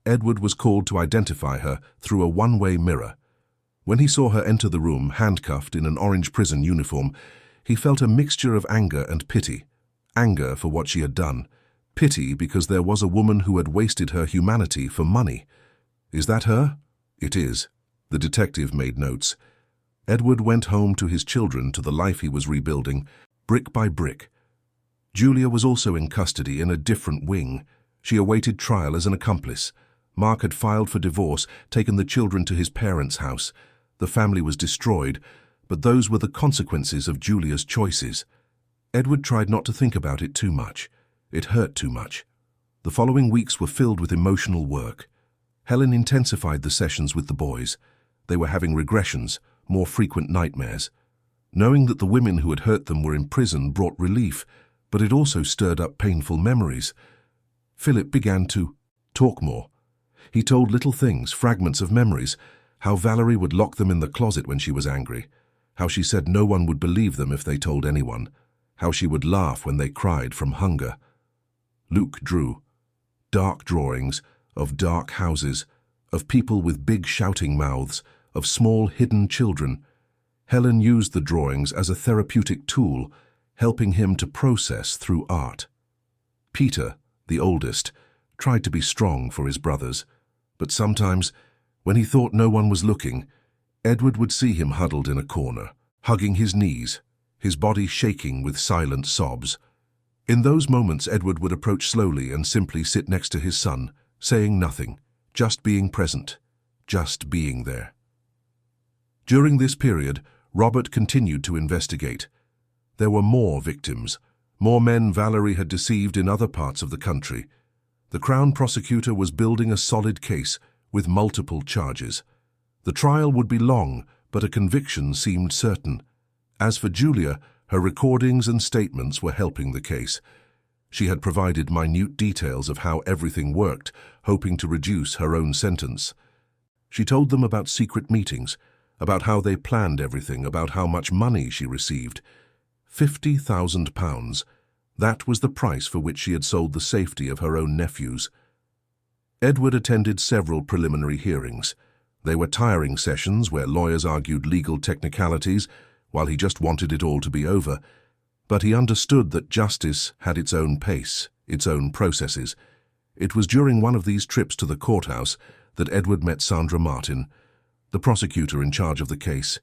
Edward was called to identify her through a one-way mirror. When he saw her enter the room, handcuffed in an orange prison uniform, he felt a mixture of anger and pity. Anger for what she had done. Pity because there was a woman who had wasted her humanity for money. Is that her? It is. The detective made notes. Edward went home to his children, to the life he was rebuilding, brick by brick. Julia was also in custody in a different wing. She awaited trial as an accomplice. Mark had filed for divorce, taken the children to his parents' house. The family was destroyed, but those were the consequences of Julia's choices. Edward tried not to think about it too much. It hurt too much. The following weeks were filled with emotional work. Helen intensified the sessions with the boys. They were having regressions, more frequent nightmares. Knowing that the women who had hurt them were in prison brought relief, but it also stirred up painful memories. Philip began to talk more. He told little things, fragments of memories, how Valerie would lock them in the closet when she was angry, how she said no one would believe them if they told anyone, how she would laugh when they cried from hunger. Luke drew dark drawings of dark houses, of people with big shouting mouths, of small hidden children. Helen used the drawings as a therapeutic tool, helping him to process through art. Peter, the oldest, tried to be strong for his brothers, but sometimes, when he thought no one was looking, Edward would see him huddled in a corner, hugging his knees, his body shaking with silent sobs. In those moments, Edward would approach slowly and simply sit next to his son, saying nothing, just being present, just being there. During this period, Robert continued to investigate. There were more victims, more men Valerie had deceived in other parts of the country. The Crown prosecutor was building a solid case with multiple charges. The trial would be long, but a conviction seemed certain. As for Julia, her recordings and statements were helping the case. She had provided minute details of how everything worked, hoping to reduce her own sentence. She told them about secret meetings, about how they planned everything, about how much money she received. £50,000. That was the price for which she had sold the safety of her own nephews. Edward attended several preliminary hearings. They were tiring sessions where lawyers argued legal technicalities, while he just wanted it all to be over. But he understood that justice had its own pace, its own processes. It was during one of these trips to the courthouse that Edward met Sandra Martin, the prosecutor in charge of the case.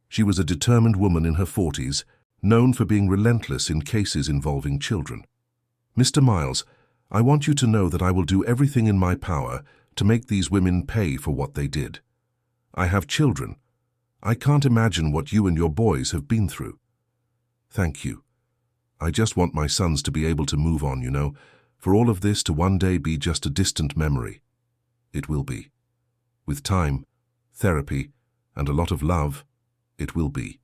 She was a determined woman in her 40s, known for being relentless in cases involving children. "Mr. Miles, I want you to know that I will do everything in my power to make these women pay for what they did. I have children. I can't imagine what you and your boys have been through. Thank you. I just want my sons to be able to move on, you know, for all of this to one day be just a distant memory. It will be. With time, therapy, and a lot of love, it will be."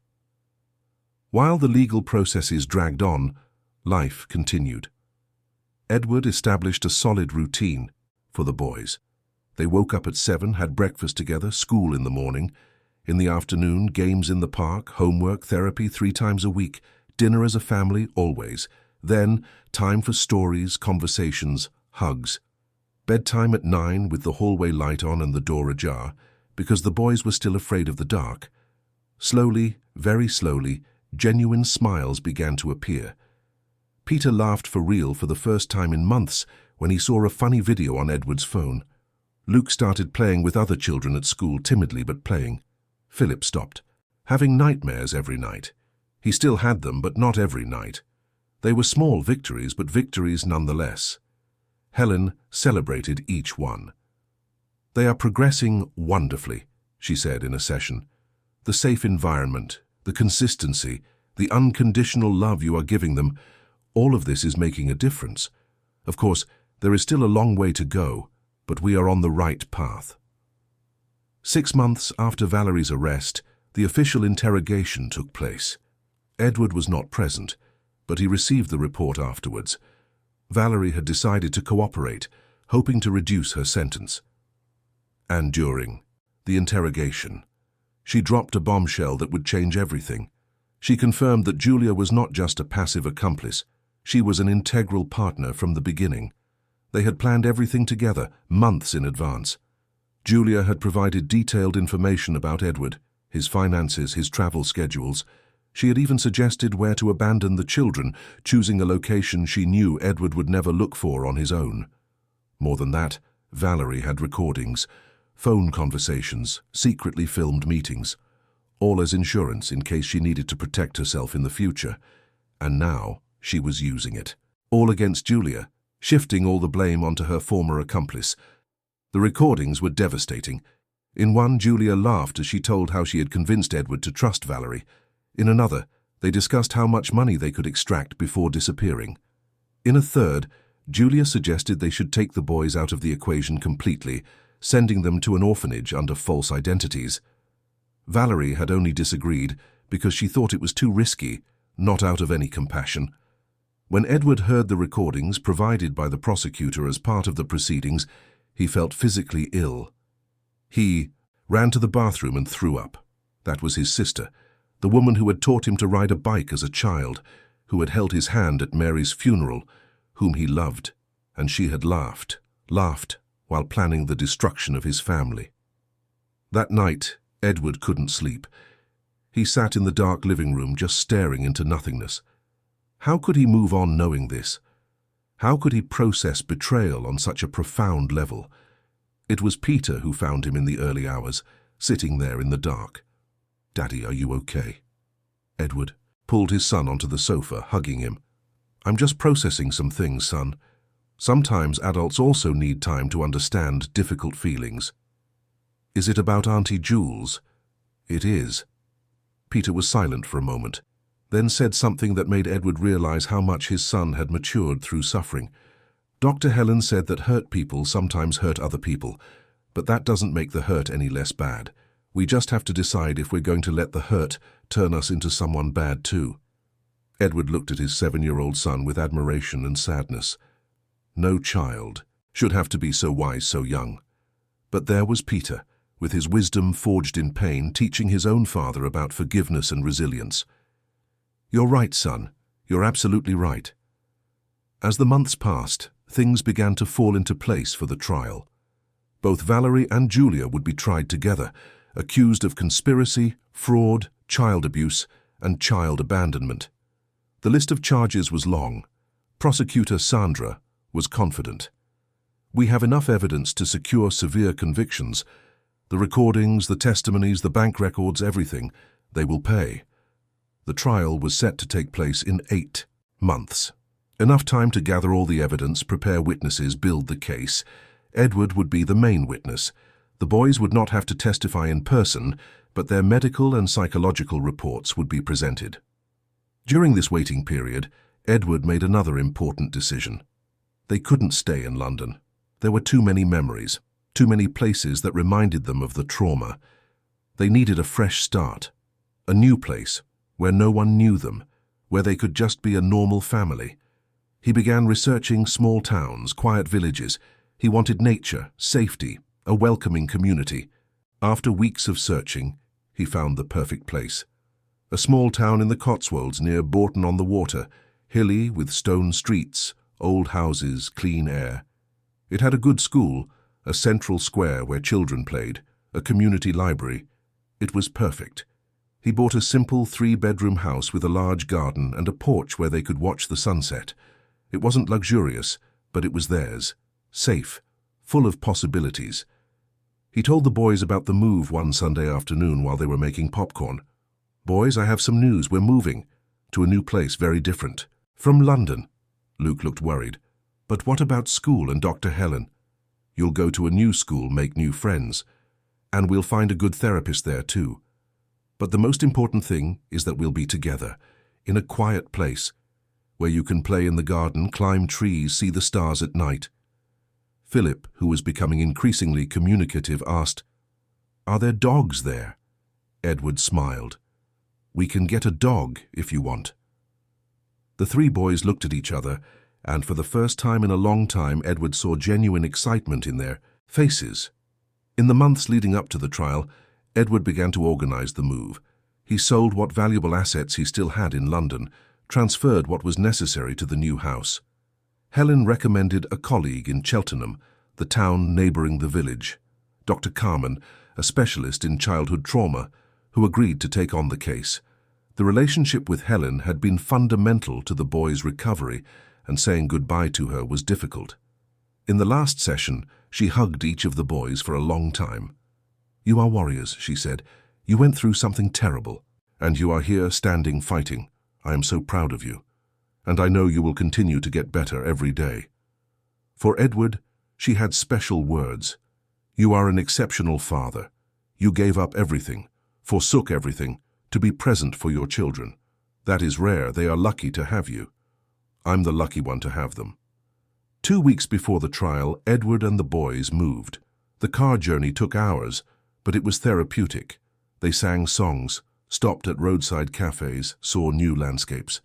While the legal processes dragged on, life continued. Edward established a solid routine for the boys. They woke up at 7, had breakfast together, school in the morning. In the afternoon, games in the park, homework, therapy 3 times a week, dinner as a family, always. Then, time for stories, conversations, hugs. Bedtime at 9 with the hallway light on and the door ajar, because the boys were still afraid of the dark. Slowly, very slowly, genuine smiles began to appear. Peter laughed for real for the first time in months when he saw a funny video on Edward's phone. Luke started playing with other children at school, timidly but playing. Philip stopped, having nightmares every night. He still had them, but not every night. They were small victories, but victories nonetheless. Helen celebrated each one. "They are progressing wonderfully," she said in a session. "The safe environment, the consistency, the unconditional love you are giving them, All of this is making a difference. Of course, there is still a long way to go, but we are on the right path. 6 months after Valerie's arrest, the official interrogation took place. Edward was not present, but he received the report afterwards. Valerie had decided to cooperate, hoping to reduce her sentence. And during the interrogation, she dropped a bombshell that would change everything. She confirmed that Julia was not just a passive accomplice, she was an integral partner from the beginning. They had planned everything together, months in advance. Julia had provided detailed information about Edward, his finances, his travel schedules. She had even suggested where to abandon the children, choosing a location she knew Edward would never look for on his own. More than that, Valerie had recordings, phone conversations, secretly filmed meetings, all as insurance in case she needed to protect herself in the future. And now she was using it, all against Julia, shifting all the blame onto her former accomplice. The recordings were devastating. In one, Julia laughed as she told how she had convinced Edward to trust Valerie. In another, they discussed how much money they could extract before disappearing. In a third, Julia suggested they should take the boys out of the equation completely, sending them to an orphanage under false identities. Valerie had only disagreed because she thought it was too risky, not out of any compassion. When Edward heard the recordings provided by the prosecutor as part of the proceedings, he felt physically ill. He ran to the bathroom and threw up. That was his sister, the woman who had taught him to ride a bike as a child, who had held his hand at Mary's funeral, whom he loved, and she had laughed while planning the destruction of his family. That night, Edward couldn't sleep. He sat in the dark living room just staring into nothingness. How could he move on knowing this? How could he process betrayal on such a profound level? It was Peter who found him in the early hours, sitting there in the dark. "Daddy, are you okay?" Edward pulled his son onto the sofa, hugging him. "I'm just processing some things, son. Sometimes adults also need time to understand difficult feelings." "Is it about Auntie Jules?" "It is." Peter was silent for a moment, then said something that made Edward realize how much his son had matured through suffering. "Dr. Helen said that hurt people sometimes hurt other people, but that doesn't make the hurt any less bad. We just have to decide if we're going to let the hurt turn us into someone bad too." Edward looked at his 7-year-old son with admiration and sadness. No child should have to be so wise so young. But there was Peter, with his wisdom forged in pain, teaching his own father about forgiveness and resilience. "You're right, son. You're absolutely right." As the months passed, things began to fall into place for the trial. Both Valerie and Julia would be tried together, accused of conspiracy, fraud, child abuse, and child abandonment. The list of charges was long. Prosecutor Sandra was confident. "We have enough evidence to secure severe convictions. The recordings, the testimonies, the bank records, everything. They will pay." The trial was set to take place in 8 months. Enough time to gather all the evidence, prepare witnesses, build the case. Edward would be the main witness. The boys would not have to testify in person, but their medical and psychological reports would be presented. During this waiting period, Edward made another important decision. They couldn't stay in London. There were too many memories, too many places that reminded them of the trauma. They needed a fresh start, a new place where no one knew them, where they could just be a normal family. He began researching small towns, quiet villages. He wanted nature, safety, a welcoming community. After weeks of searching, he found the perfect place. A small town in the Cotswolds near Bourton-on-the-Water, hilly with stone streets, old houses, clean air. It had a good school, a central square where children played, a community library. It was perfect. He bought a simple 3-bedroom house with a large garden and a porch where they could watch the sunset. It wasn't luxurious, but it was theirs, safe, full of possibilities. He told the boys about the move one Sunday afternoon while they were making popcorn. "Boys, I have some news. We're moving to a new place, very different. From London." Luke looked worried. "But what about school and Dr. Helen?" "You'll go to a new school, make new friends. And we'll find a good therapist there too. But the most important thing is that we'll be together, in a quiet place. where you can play in the garden, climb trees, see the stars at night. Philip, who was becoming increasingly communicative, asked, "Are there dogs there?" Edward smiled. "We can get a dog if you want." The three boys looked at each other, and for the first time in a long time, Edward saw genuine excitement in their faces. In the months leading up to the trial, Edward began to organize the move. He sold what valuable assets he still had in London, transferred what was necessary to the new house. Helen recommended a colleague in Cheltenham, the town neighboring the village, Dr. Carman, a specialist in childhood trauma, who agreed to take on the case. The relationship with Helen had been fundamental to the boys' recovery, and saying goodbye to her was difficult. In the last session, she hugged each of the boys for a long time. "You are warriors," she said. "You went through something terrible, and you are here standing fighting. I am so proud of you, and I know you will continue to get better every day." For Edward, she had special words. "You are an exceptional father. You gave up everything, forsook everything, to be present for your children. That is rare. They are lucky to have you. I'm the lucky one to have them." 2 weeks before the trial, Edward and the boys moved. The car journey took hours, but it was therapeutic. They sang songs, stopped at roadside cafes, saw new landscapes.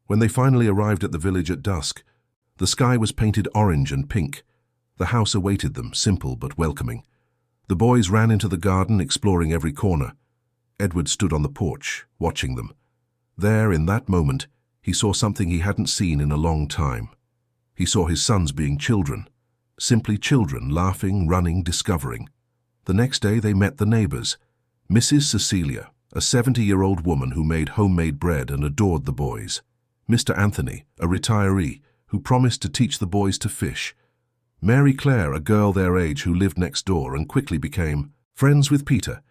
When they finally arrived at the village at dusk, the sky was painted orange and pink. The house awaited them, simple but welcoming. The boys ran into the garden, exploring every corner. Edward stood on the porch, watching them. There, in that moment, he saw something he hadn't seen in a long time. He saw his sons being children, simply children, laughing, running, discovering. The next day they met the neighbors. Mrs. Cecilia, a 70-year-old woman who made homemade bread and adored the boys. Mr. Anthony, a retiree, who promised to teach the boys to fish. Mary Claire, a girl their age who lived next door and quickly became friends with Peter.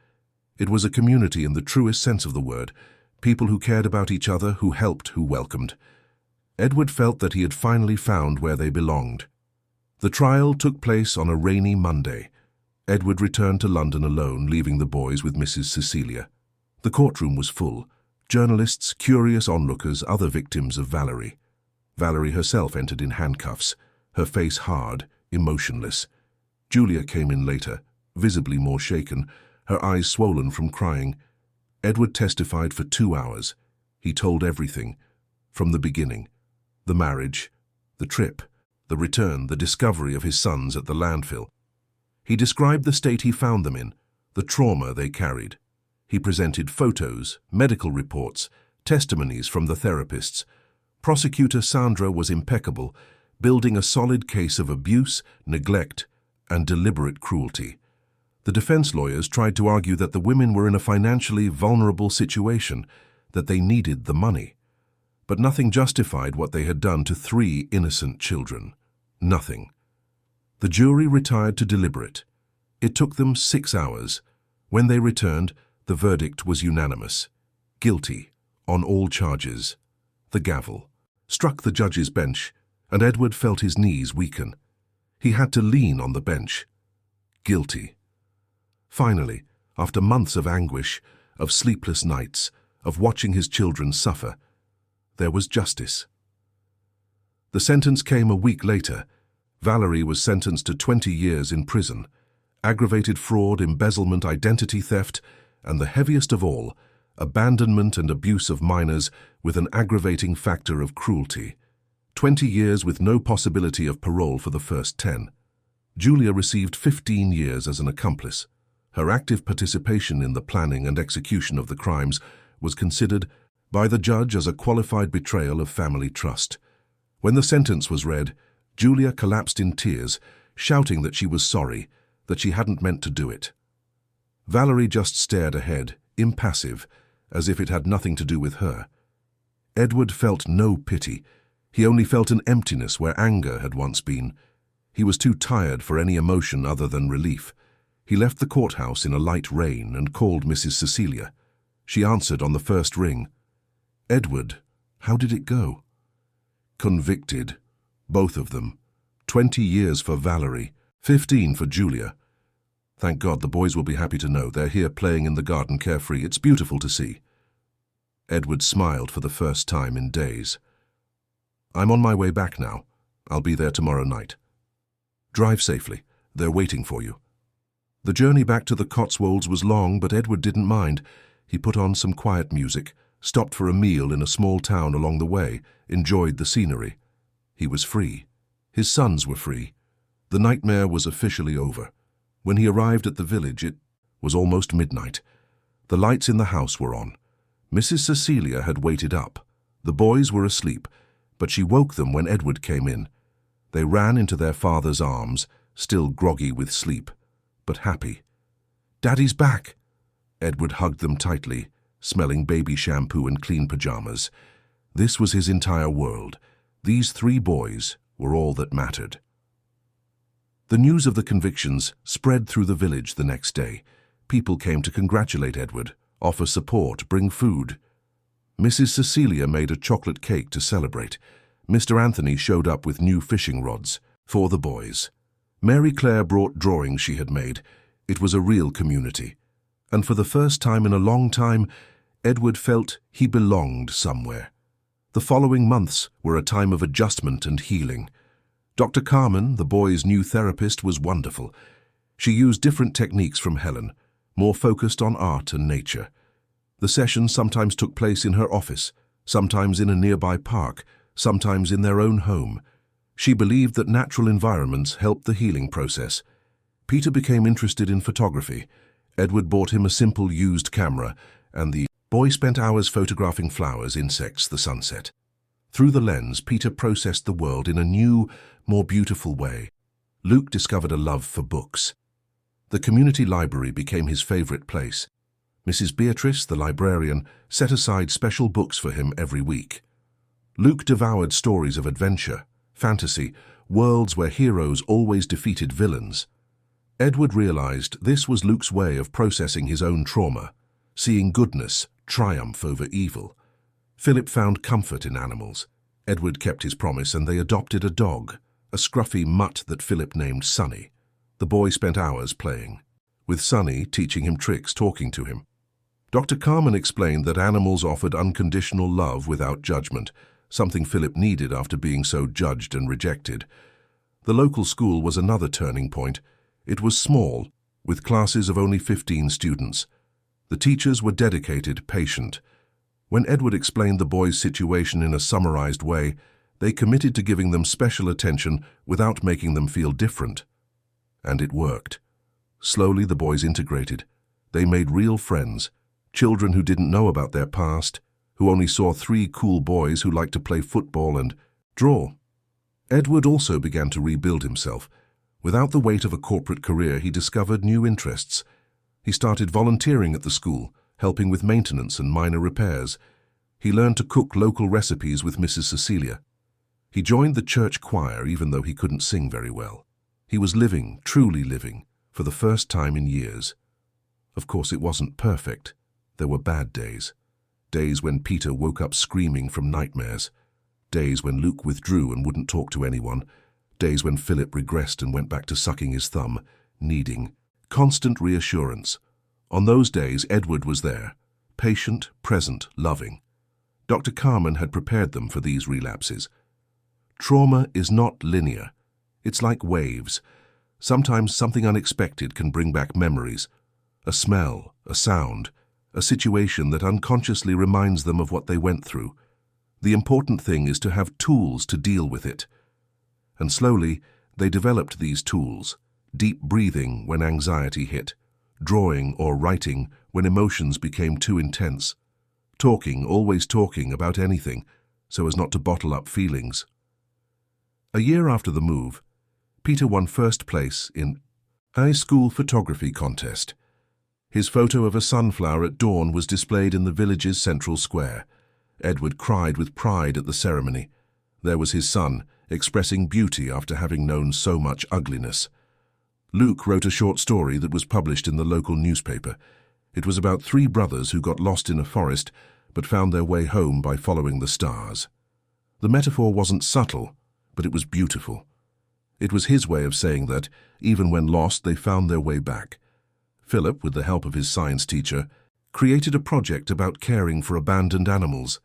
It was a community in the truest sense of the word, people who cared about each other, who helped, who welcomed. Edward felt that he had finally found where they belonged. The trial took place on a rainy Monday. Edward returned to London alone, leaving the boys with Mrs. Cecilia. The courtroom was full. Journalists, curious onlookers, other victims of Valerie. Valerie herself entered in handcuffs, her face hard, emotionless. Julia came in later, visibly more shaken, her eyes swollen from crying. Edward testified for 2 hours. He told everything, from the beginning. The marriage, the trip, the return, the discovery of his sons at the landfill. He described the state he found them in, the trauma they carried. He presented photos, medical reports, testimonies from the therapists. Prosecutor Sandra was impeccable, building a solid case of abuse, neglect, and deliberate cruelty. The defense lawyers tried to argue that the women were in a financially vulnerable situation, that they needed the money. But nothing justified what they had done to 3 innocent children. Nothing. The jury retired to deliberate. It took them 6 hours. When they returned, the verdict was unanimous. Guilty, on all charges. The gavel struck the judge's bench, and Edward felt his knees weaken. He had to lean on the bench. Guilty. Finally, after months of anguish, of sleepless nights, of watching his children suffer, there was justice. The sentence came a week later. Valerie was sentenced to 20 years in prison. Aggravated fraud, embezzlement, identity theft, and the heaviest of all, abandonment and abuse of minors with an aggravating factor of cruelty. 20 years with no possibility of parole for the first 10. Julia received 15 years as an accomplice. Her active participation in the planning and execution of the crimes was considered by the judge as a qualified betrayal of family trust. When the sentence was read, Julia collapsed in tears, shouting that she was sorry, that she hadn't meant to do it. Valerie just stared ahead, impassive, as if it had nothing to do with her. Edward felt no pity. He only felt an emptiness where anger had once been. He was too tired for any emotion other than relief. He left the courthouse in a light rain and called Mrs. Cecilia. She answered on the first ring. "Edward, how did it go?" "Convicted. Both of them. 20 years for Valerie, 15 for Julia. Thank God, the boys will be happy to know they're here playing in the garden carefree. It's beautiful to see." Edward smiled for the first time in days. I'm on my way back now. I'll be there tomorrow night. Drive safely. They're waiting for you. The journey back to the Cotswolds was long, but Edward didn't mind. He put on some quiet music, stopped for a meal in a small town along the way, enjoyed the scenery. He was free. His sons were free. The nightmare was officially over. When he arrived at the village, it was almost midnight. The lights in the house were on. Mrs. Cecilia had waited up. The boys were asleep, but she woke them when Edward came in. They ran into their father's arms, still groggy with sleep, but happy. "Daddy's back!" Edward hugged them tightly, smelling baby shampoo and clean pajamas. This was his entire world. These 3 boys were all that mattered. The news of the convictions spread through the village the next day. People came to congratulate Edward, offer support, bring food. Mrs. Cecilia made a chocolate cake to celebrate. Mr. Anthony showed up with new fishing rods for the boys. Mary Claire brought drawings she had made. It was a real community. And for the first time in a long time, Edward felt he belonged somewhere. The following months were a time of adjustment and healing. Dr. Carmen, the boys' new therapist, was wonderful. She used different techniques from Helen, more focused on art and nature. The sessions sometimes took place in her office, sometimes in a nearby park, sometimes in their own home. She believed that natural environments helped the healing process. Peter became interested in photography. Edward bought him a simple used camera, and the boy spent hours photographing flowers, insects, the sunset. Through the lens, Peter processed the world in a new, more beautiful way. Luke discovered a love for books. The community library became his favorite place. Mrs. Beatrice, the librarian, set aside special books for him every week. Luke devoured stories of adventure, fantasy, worlds where heroes always defeated villains. Edward realized this was Luke's way of processing his own trauma, seeing goodness triumph over evil. Philip found comfort in animals. Edward kept his promise and they adopted a dog, a scruffy mutt that Philip named Sonny. The boy spent hours playing, with Sonny teaching him tricks, talking to him. Dr. Carmen explained that animals offered unconditional love without judgment, something Philip needed after being so judged and rejected. The local school was another turning point. It was small, with classes of only 15 students. The teachers were dedicated, patient. When Edward explained the boys' situation in a summarized way, they committed to giving them special attention without making them feel different. And it worked. Slowly the boys integrated. They made real friends, children who didn't know about their past, who only saw 3 cool boys who liked to play football and draw. Edward also began to rebuild himself. Without the weight of a corporate career, he discovered new interests. He started volunteering at the school, helping with maintenance and minor repairs. He learned to cook local recipes with Mrs. Cecilia. He joined the church choir even though he couldn't sing very well. He was living, truly living, for the first time in years. Of course, it wasn't perfect. There were bad days. Days when Peter woke up screaming from nightmares. Days when Luke withdrew and wouldn't talk to anyone. Days when Philip regressed and went back to sucking his thumb, needing constant reassurance. On those days, Edward was there, patient, present, loving. Dr. Carmen had prepared them for these relapses. Trauma is not linear. It's like waves. Sometimes something unexpected can bring back memories. A smell, a sound, a situation that unconsciously reminds them of what they went through. The important thing is to have tools to deal with it. And slowly, they developed these tools. Deep breathing when anxiety hit. Drawing or writing when emotions became too intense. Talking, always talking about anything, so as not to bottle up feelings. A year after the move, Peter won first place in high school photography contest. His photo of a sunflower at dawn was displayed in the village's central square. Edward cried with pride at the ceremony. There was his son, expressing beauty after having known so much ugliness. Luke wrote a short story that was published in the local newspaper. It was about 3 brothers who got lost in a forest but found their way home by following the stars. The metaphor wasn't subtle, but it was beautiful. It was his way of saying that, even when lost, they found their way back. Philip, with the help of his science teacher, created a project about caring for abandoned animals.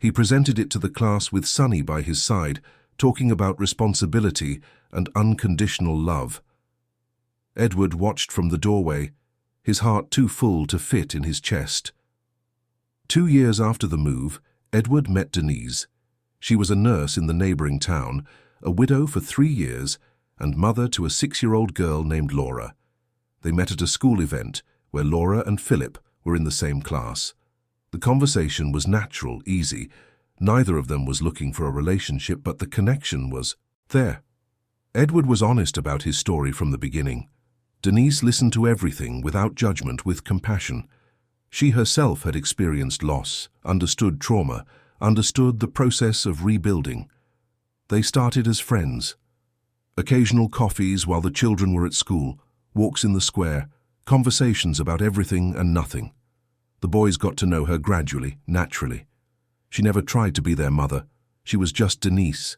He presented it to the class with Sonny by his side, talking about responsibility and unconditional love. Edward watched from the doorway, his heart too full to fit in his chest. 2 years after the move, Edward met Denise. She was a nurse in the neighboring town, a widow for 3 years, and mother to a 6-year-old girl named Laura. They met at a school event where Laura and Philip were in the same class. The conversation was natural, easy. Neither of them was looking for a relationship, but the connection was there. Edward was honest about his story from the beginning. Denise listened to everything without judgment, with compassion. She herself had experienced loss, understood trauma, understood the process of rebuilding. They started as friends. Occasional coffees while the children were at school, walks in the square, conversations about everything and nothing. The boys got to know her gradually, naturally. She never tried to be their mother. She was just Denise.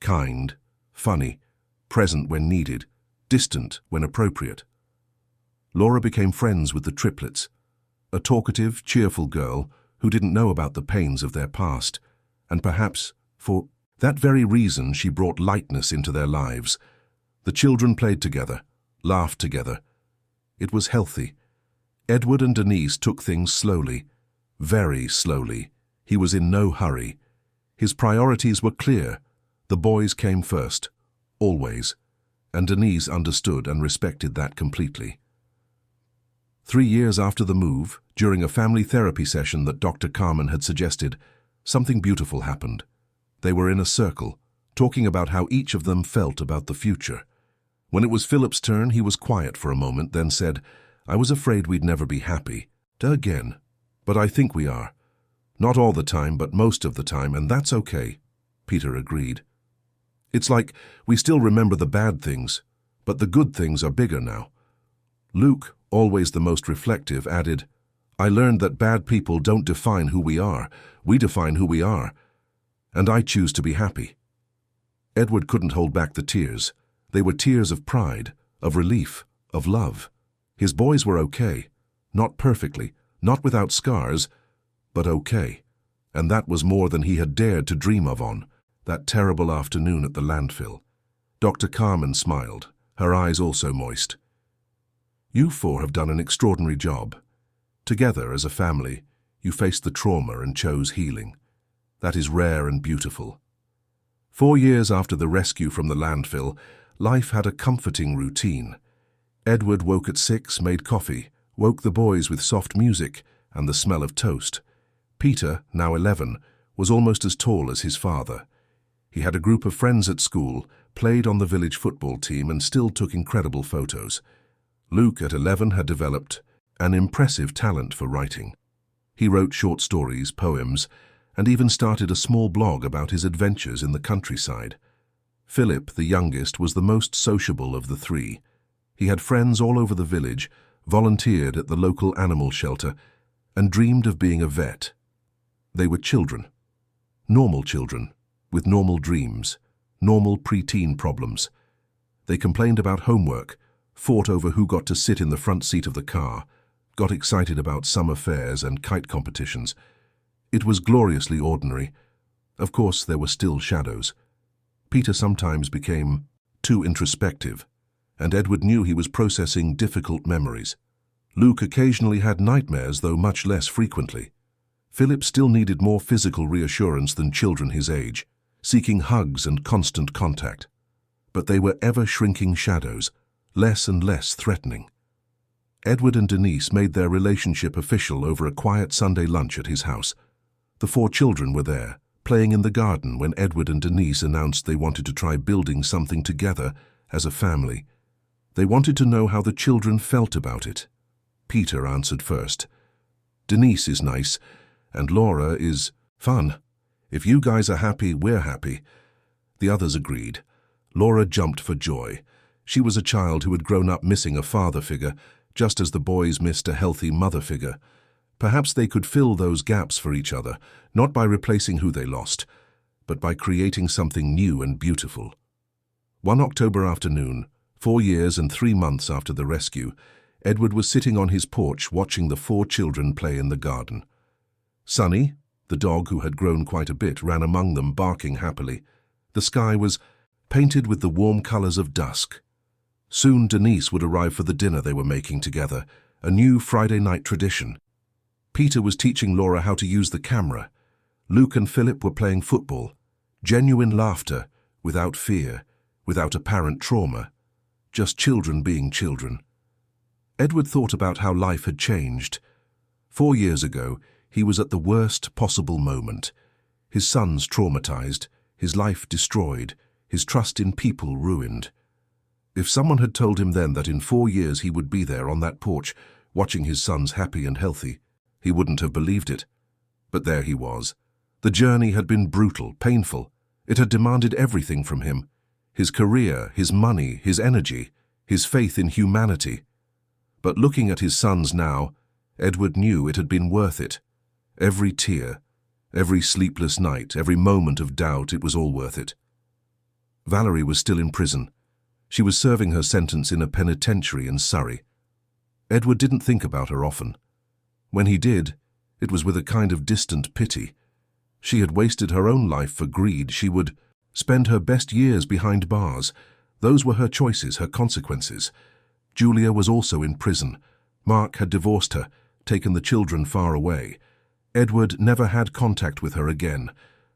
Kind, funny, present when needed, distant when appropriate. Laura became friends with the Triplets, a talkative, cheerful girl who didn't know about the pains of their past, and perhaps for that very reason she brought lightness into their lives. The children played together, laughed together. It was healthy. Edward and Denise took things slowly, very slowly. He was in no hurry. His priorities were clear. The boys came first, always, and Denise understood and respected that completely. 3 years after the move, during a family therapy session that Dr. Carmen had suggested, something beautiful happened. They were in a circle, talking about how each of them felt about the future. When it was Philip's turn, he was quiet for a moment, then said, "I was afraid we'd never be happy." Again. "But I think we are. Not all the time, but most of the time, and that's okay," Peter agreed. "It's like we still remember the bad things, but the good things are bigger now." Luke, always the most reflective, added, "I learned that bad people don't define who we define who we are, and I choose to be happy." Edward couldn't hold back the tears. They were tears of pride, of relief, of love. His boys were okay, not perfectly, not without scars, but okay. And that was more than he had dared to dream of on that terrible afternoon at the landfill. Dr. Carmen smiled, her eyes also moist. "You 4 have done an extraordinary job. Together, as a family, you faced the trauma and chose healing. That is rare and beautiful." 4 years after the rescue from the landfill, life had a comforting routine. Edward woke at 6, made coffee, woke the boys with soft music and the smell of toast. Peter, now 11, was almost as tall as his father. He had a group of friends at school, played on the village football team, and still took incredible photos. Luke, at 11, had developed an impressive talent for writing. He wrote short stories, poems, and even started a small blog about his adventures in the countryside. Philip, the youngest, was the most sociable of the 3. He had friends all over the village, volunteered at the local animal shelter, and dreamed of being a vet. They were children. Normal children, with normal dreams, normal preteen problems. They complained about homework, fought over who got to sit in the front seat of the car, got excited about summer fairs and kite competitions. It was gloriously ordinary. Of course, there were still shadows. Peter sometimes became too introspective, and Edward knew he was processing difficult memories. Luke occasionally had nightmares, though much less frequently. Philip still needed more physical reassurance than children his age, seeking hugs and constant contact. But they were ever-shrinking shadows, less and less threatening. Edward and Denise made their relationship official over a quiet Sunday lunch at his house. The 4 children were there, playing in the garden, when Edward and Denise announced they wanted to try building something together as a family. They wanted to know how the children felt about it. Peter answered first. "Denise is nice, and Laura is fun. If you guys are happy, we're happy." The others agreed. Laura jumped for joy. She was a child who had grown up missing a father figure, just as the boys missed a healthy mother figure. Perhaps they could fill those gaps for each other, not by replacing who they lost, but by creating something new and beautiful. One October afternoon, 4 years and 3 months after the rescue, Edward was sitting on his porch watching the 4 children play in the garden. Sonny, The dog, who had grown quite a bit, ran among them, barking happily. The sky was painted with the warm colors of dusk. Soon Denise would arrive for the dinner they were making together, a new Friday night tradition. Peter was teaching Laura how to use the camera. Luke and Philip were playing football. Genuine laughter, without fear, without apparent trauma. Just children being children. Edward thought about how life had changed. 4 years ago, he was at the worst possible moment. His sons traumatized, his life destroyed, his trust in people ruined. If someone had told him then that in 4 years he would be there on that porch, watching his sons happy and healthy, he wouldn't have believed it. But there he was. The journey had been brutal, painful. It had demanded everything from him. His career, his money, his energy, his faith in humanity. But looking at his sons now, Edward knew it had been worth it. Every tear, every sleepless night, every moment of doubt, it was all worth it. Valerie was still in prison. She was serving her sentence in a penitentiary in Surrey. Edward didn't think about her often. When he did, it was with a kind of distant pity. She had wasted her own life for greed. She would spend her best years behind bars. Those were her choices, her consequences. Julia was also in prison. Mark had divorced her, taken the children far away. Edward never had contact with her again.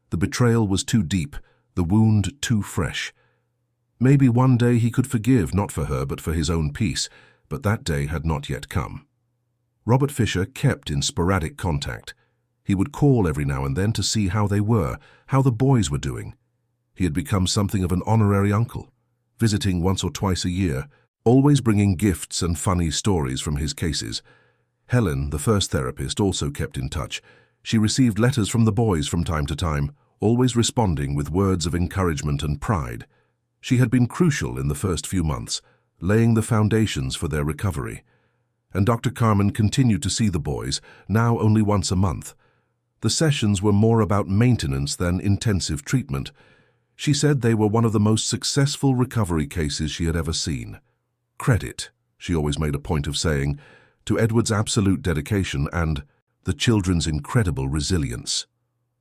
The betrayal was too deep, the wound too fresh. Maybe one day he could forgive, not for her but for his own peace, but that day had not yet come. Robert Fisher kept in sporadic contact. He would call every now and then to see how they were, how the boys were doing. He had become something of an honorary uncle, visiting once or twice a year, always bringing gifts and funny stories from his cases. Helen, the first therapist, also kept in touch. She received letters from the boys from time to time, always responding with words of encouragement and pride. She had been crucial in the first few months, laying the foundations for their recovery. And Dr. Carmen continued to see the boys, now only once a month. The sessions were more about maintenance than intensive treatment. She said they were one of the most successful recovery cases she had ever seen. Credit, she always made a point of saying, to Edward's absolute dedication and the children's incredible resilience.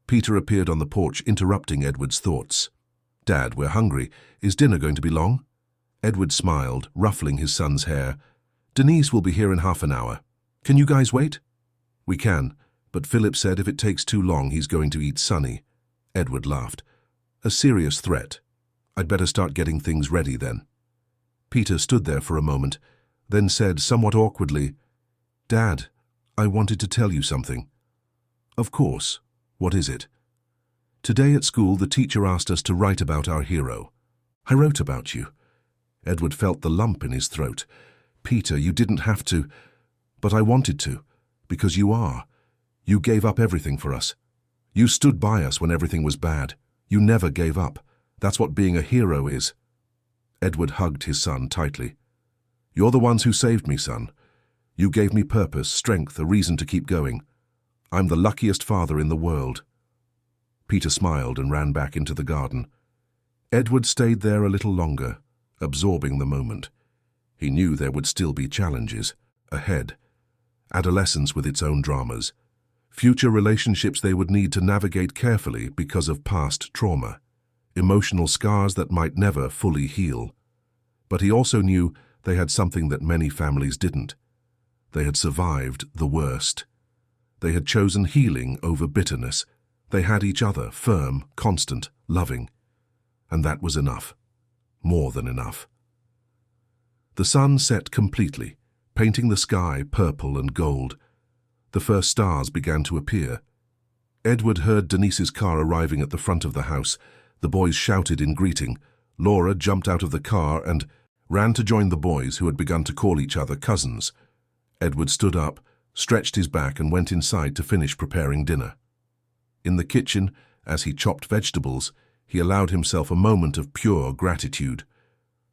Peter appeared on the porch, interrupting Edward's thoughts. "Dad, we're hungry. Is dinner going to be long?" Edward smiled, ruffling his son's hair. "Denise will be here in half an hour. Can you guys wait?" "We can, but Philip said if it takes too long, he's going to eat Sonny." Edward laughed. "A serious threat. I'd better start getting things ready then." Peter stood there for a moment, then said somewhat awkwardly, "Dad, I wanted to tell you something." "Of course. What is it?" "Today at school, the teacher asked us to write about our hero." "I wrote about you." Edward felt the lump in his throat. "Peter, you didn't have to, but I wanted to, because you are. You gave up everything for us. You stood by us when everything was bad. You never gave up. That's what being a hero is." Edward hugged his son tightly. "You're the ones who saved me, son. You gave me purpose, strength, a reason to keep going. I'm the luckiest father in the world." Peter smiled and ran back into the garden. Edward stayed there a little longer, absorbing the moment. He knew there would still be challenges ahead. Adolescence with its own dramas. Future relationships they would need to navigate carefully because of past trauma. Emotional scars that might never fully heal. But he also knew they had something that many families didn't. They had survived the worst. They had chosen healing over bitterness. They had each other, firm, constant, loving. And that was enough. More than enough. The sun set completely, painting the sky purple and gold. The first stars began to appear. Edward heard Denise's car arriving at the front of the house. The boys shouted in greeting. Laura jumped out of the car and ran to join the boys, who had begun to call each other cousins. Edward stood up, stretched his back and went inside to finish preparing dinner. In the kitchen, as he chopped vegetables, he allowed himself a moment of pure gratitude.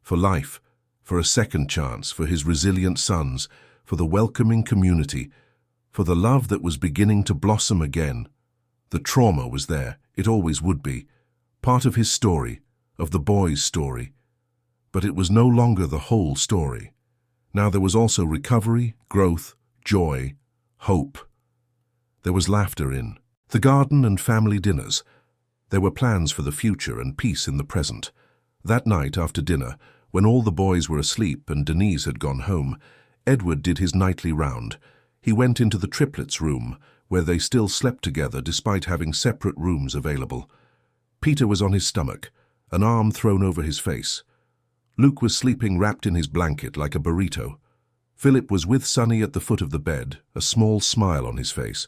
For life, for a second chance, for his resilient sons, for the welcoming community, for the love that was beginning to blossom again. The trauma was there, it always would be, part of his story, of the boys' story. But it was no longer the whole story. Now there was also recovery, growth, joy, hope. There was laughter in The garden and family dinners. There were plans for the future and peace in the present. That night after dinner, when all the boys were asleep and Denise had gone home, Edward did his nightly round. He went into the Triplets' room, where they still slept together despite having separate rooms available. Peter was on his stomach, an arm thrown over his face. Luke was sleeping wrapped in his blanket like a burrito. Philip was with Sonny at the foot of the bed, a small smile on his face.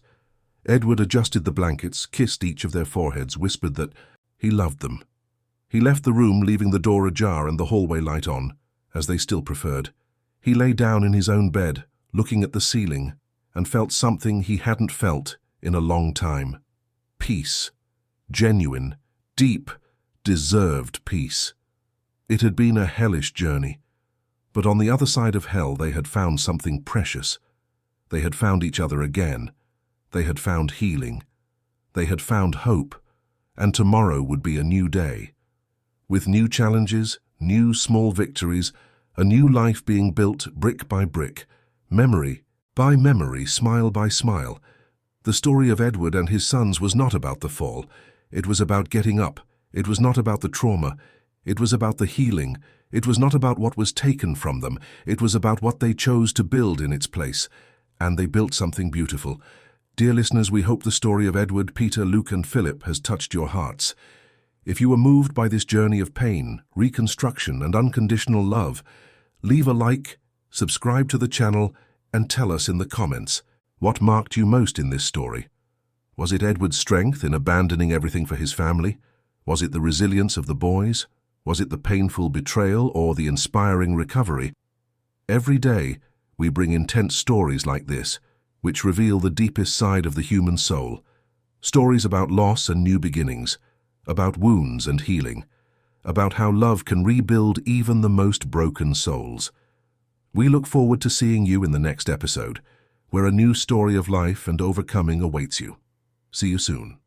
Edward adjusted the blankets, kissed each of their foreheads, whispered that he loved them. He left the room, leaving the door ajar and the hallway light on, as they still preferred. He lay down in his own bed, looking at the ceiling, and felt something he hadn't felt in a long time. Peace. Genuine, deep, deserved peace. It had been a hellish journey, but on the other side of hell they had found something precious. They had found each other again. They had found healing. They had found hope, and tomorrow would be a new day. With new challenges, new small victories, a new life being built brick by brick, memory by memory, smile by smile. The story of Edward and his sons was not about the fall. It was about getting up. It was not about the trauma. It was about the healing. It was not about what was taken from them. It was about what they chose to build in its place. And they built something beautiful. Dear listeners, we hope the story of Edward, Peter, Luke, and Philip has touched your hearts. If you were moved by this journey of pain, reconstruction, and unconditional love, leave a like, subscribe to the channel, and tell us in the comments what marked you most in this story. Was it Edward's strength in abandoning everything for his family? Was it the resilience of the boys? Was it the painful betrayal or the inspiring recovery? Every day, we bring intense stories like this, which reveal the deepest side of the human soul. Stories about loss and new beginnings, about wounds and healing, about how love can rebuild even the most broken souls. We look forward to seeing you in the next episode, where a new story of life and overcoming awaits you. See you soon.